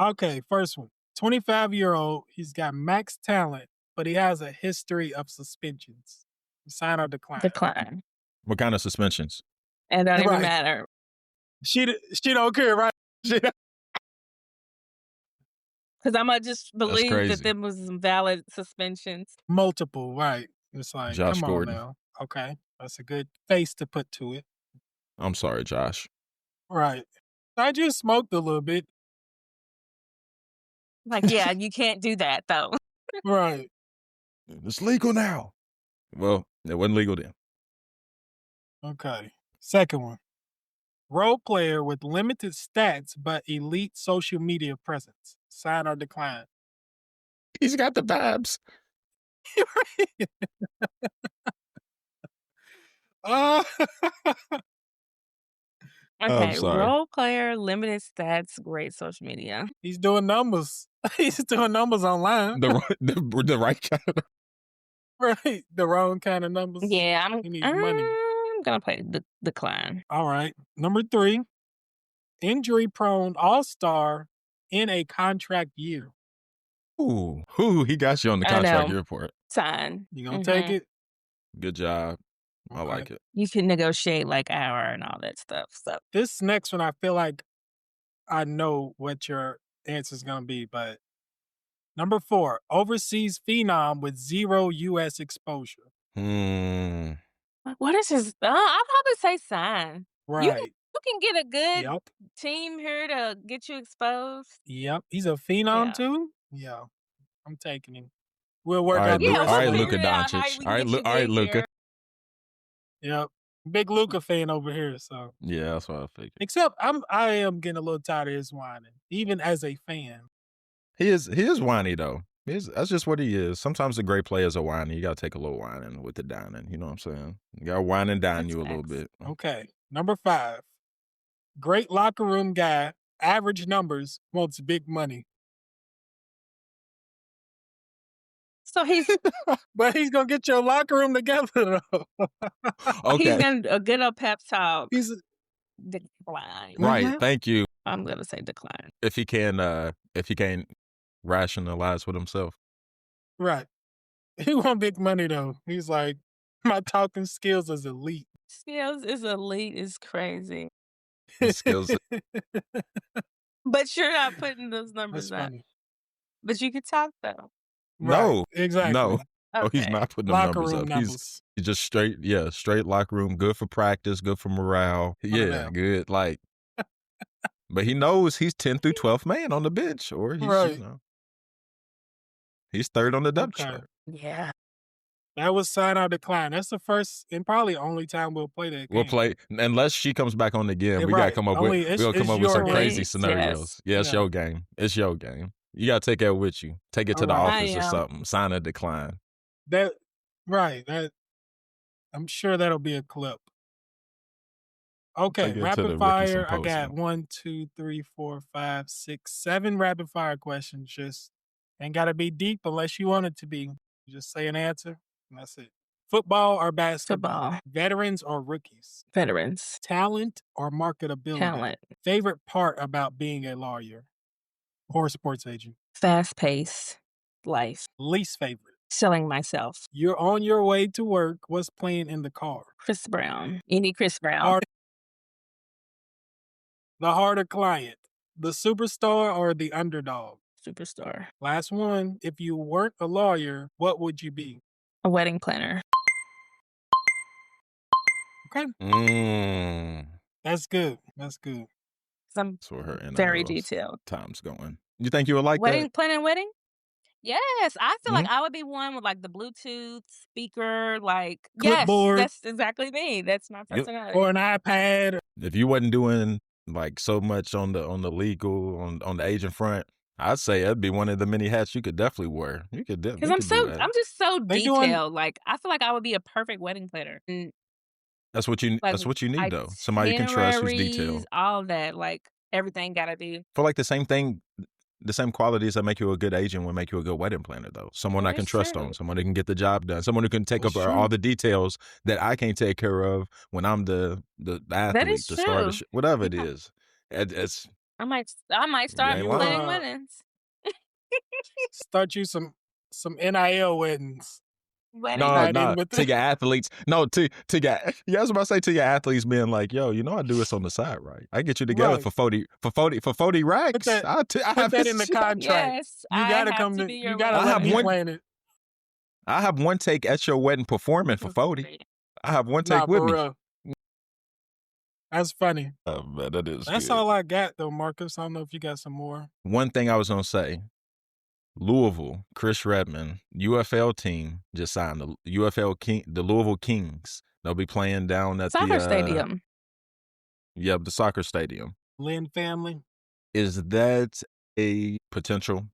Okay, first one. 25-year-old. He's got max talent, but he has a history of suspensions. Sign or decline? Decline. What kind of suspensions? It don't even Right. matter. She don't care, right? Because I'm going to just believe crazy. that there was some valid suspensions. Multiple, right. It's like, Josh come Gordon. on now. Okay. That's a good face to put to it. I'm sorry, Josh. Right. I just smoked a little bit. Like, yeah, you can't do that, though. Right. It's legal now. Well, it wasn't legal then. Okay. Second one. Role player with limited stats but elite social media presence. Sign or decline? He's got the vibes. uh, Okay, sorry. role player, limited stats, great social media. he's doing numbers. He's doing numbers online. The right kind of. Right. The wrong kind of numbers. Yeah, He needs money. I'm gonna play decline. All right. Number 3. Injury-prone all-star in a contract year. Ooh, he got you on the I contract know. report. Sign. You gonna take it? Good job. I Okay. like it. You can negotiate like hour and all that stuff. So This next one, I feel like I know what your answer is gonna be, but number 4, overseas phenom with 0 U.S. exposure. what is his? I'll probably say sign. Right. You can get a good Yep. team here to get you exposed. Yep. He's a phenom Yeah. too? Yeah. I'm taking him. We'll work All right, out the Yeah, rest all we'll right, of figure Luka it. it out. How Doncic. we All can right, get you all right, daycare. Luka. Yep. Big Luca fan over here. So Yeah, that's what I figured. except I am getting a little tired of his whining, even as a fan. He is whiny though. That's just what he is. Sometimes the great players are whiny. You gotta take a little whining with the dining. You know what I'm saying? You gotta whine and dine That's you a little facts. bit. Okay. Number 5. Great locker room guy, average numbers, wants big money. So he's But he's gonna get your locker room together though. he's Okay, gonna a good old pep talk. He's Decline. right. Mhm. Thank you. I'm gonna say decline. If he can rationalize with himself. right. He want big money though. He's like, my talking skills is elite. Skills is elite is crazy. His skills. But you're not putting those That's numbers up. funny. But you can talk though. Right. No, Exactly. no. Oh, he's Okay. not putting them Locker numbers room up. numbers. He's just straight locker room, good for practice, good for morale. Yeah, now. good. Like, but he knows he's 10th through 12th man on the bench, or he's Right. he's third on the depth Okay. chart. Yeah. That was sign or decline. That's the first and probably only time we'll play that game. We'll play unless she comes back on again. Yeah, We gotta right. come up Only with it's- we'll come it's up with some your crazy game. scenarios. Yeah, it's Yeah. your game. It's your game. You gotta take that with you. Take it to the All right. office I or am. something. Sign a decline. That right. That I'm sure that'll be a clip. Okay, Take it to rapid the Ricky fire. I got Symposium. 1, 2, 3, 4, 5, 6, 7 rapid fire questions. Just ain't gotta be deep unless you want it to be. Just say an answer, and that's it. Football or basketball? Football. Veterans or rookies? Veterans. Talent or marketability? Talent. Favorite part about being a lawyer or a sports agent? Fast paced life. Least favorite? Selling myself. You're on your way to work. What's playing in the car? Chris Brown. Any Chris Brown. Hard- the harder client, the superstar or the underdog? Superstar. Last one. If you weren't a lawyer, what would you be? A wedding planner. Okay, that's good. That's good. 'Cause I'm That's where her very NIL's detailed. time's going. You think you would like Wedding that? planning wedding? Yes. I feel like Mhm. I would be one with like the Bluetooth speaker, like Clipboard. yes, that's exactly me. That's my Yep. personality. Or an iPad. If you wasn't doing like so much on the legal on the agent front, I'd say that'd be one of the many hats you could definitely wear. You could Because definitely. I'm just so They doing- detailed. Like I feel like I would be a perfect wedding planner. And, That's what you. like, That's what you need though. Somebody you can trust who's detailed. itineraries, all that. Like everything gotta be. For like the same thing, the same qualities that make you a good agent will make you a good wedding planner though. Someone That I can is trust true. on. Someone who can get the job done. Someone who can take That's up true. all the details that I can't take care of when I'm the athlete, is the star, true. whatever it Yeah. is. It's I might start ain't planning lying. weddings. Start you some NIL weddings. Wedding. no, Tied in no. with To it. your athletes, no. To your, yeah, I was about to say to your athletes, being like, yo, you know, I do this on the side, right? I get you together Right. for 40 racks. that- I Put have that in the this- contract. Yes, You I gotta have come to to. be You your gotta I let have me one- plan it. I have one take at your wedding performing for 40. I have one take Nah, with for me. real. That's funny. Oh, man, that is That's good. all I got though, Marcus. I don't know if you got some more. One thing I was gonna say, Louisville, Chris Redmond, UFL team just signed the the Louisville Kings. They'll be playing down at Soccer the stadium. Yep, the soccer stadium. Lynn family. Is that a potential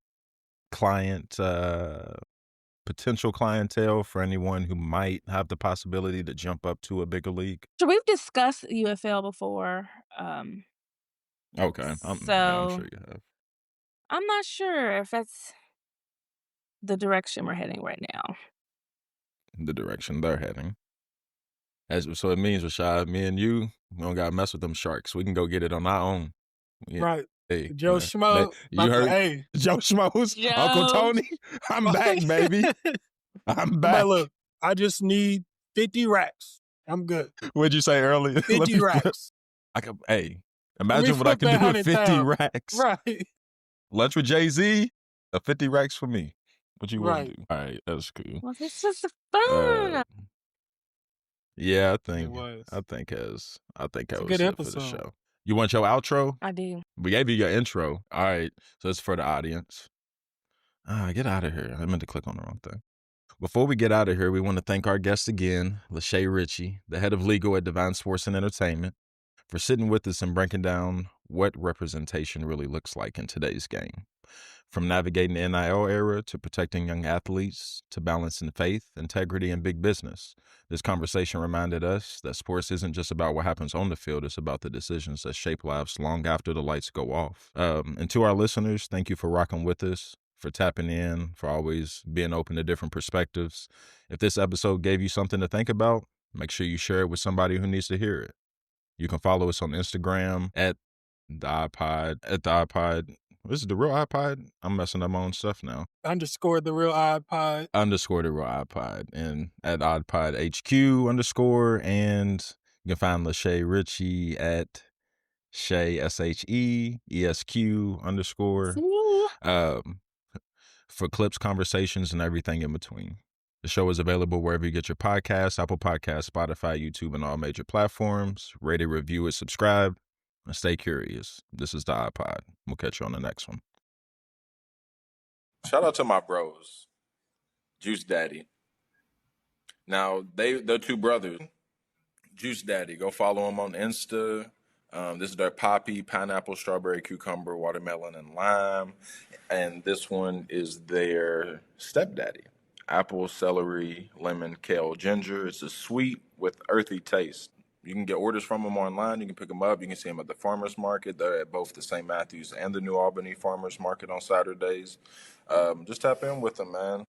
clientele for anyone who might have the possibility to jump up to a bigger league? So we've discussed UFL before. Okay, I'm So- sure you have. I'm not sure if that's the direction we're heading right now. The direction they're heading. So it means, Rashad, me and you, we don't gotta mess with them sharks. We can go get it on our own. Yeah. Right. Hey, Joe man. Schmo. You heard Hey. Joe Schmo's Uncle Joe. Tony? I'm back, baby. I'm But back. look, I just need 50 racks. I'm good. What'd you say earlier? 50 racks. Hey, imagine what I flip can that do with 50 100,000. racks. Right. Lunch with Jay-Z, 50 racks for me. What you want Right. to do? All right, that's cool. Well, this was fun. Yeah, I It think was. that was a it good for the episode. show. You want your outro? I do. We gave you your intro. All right, so it's for the audience. Get out of here. I meant to click on the wrong thing. Before we get out of here, we want to thank our guest again, Lashae Richie, the head of legal at Divine Sports and Entertainment, for sitting with us and breaking down what representation really looks like in today's game. From navigating the NIL era to protecting young athletes to balancing faith, integrity, and big business, this conversation reminded us that sports isn't just about what happens on the field, it's about the decisions that shape lives long after the lights go off. And to our listeners, thank you for rocking with us, for tapping in, for always being open to different perspectives. If this episode gave you something to think about, make sure you share it with somebody who needs to hear it. You can follow us on Instagram at the iPod. This is the real iPod. I'm messing up my own stuff now. Underscore the real iPod. Underscore the real iPod. And at iPod HQ underscore. And you can find Lashae Richie at Shae SHEESQ underscore. For clips, conversations, and everything in between. The show is available wherever you get your podcasts, Apple Podcasts, Spotify, YouTube, and all major platforms. Rate it, review it, subscribe, and stay curious. This is the iPod. We'll catch you on the next one. Shout out to my bros, Juice Daddy. Now, they're two brothers. Juice Daddy, go follow them on Insta. This is their poppy, pineapple, strawberry, cucumber, watermelon, and lime. And this one is their stepdaddy. Apple, celery, lemon, kale, ginger. It's a sweet with earthy taste. You can get orders from them online. You can pick them up. You can see them at the farmers market. They're at both the St. Matthews and the New Albany farmers market on Saturdays. Just tap in with them, man.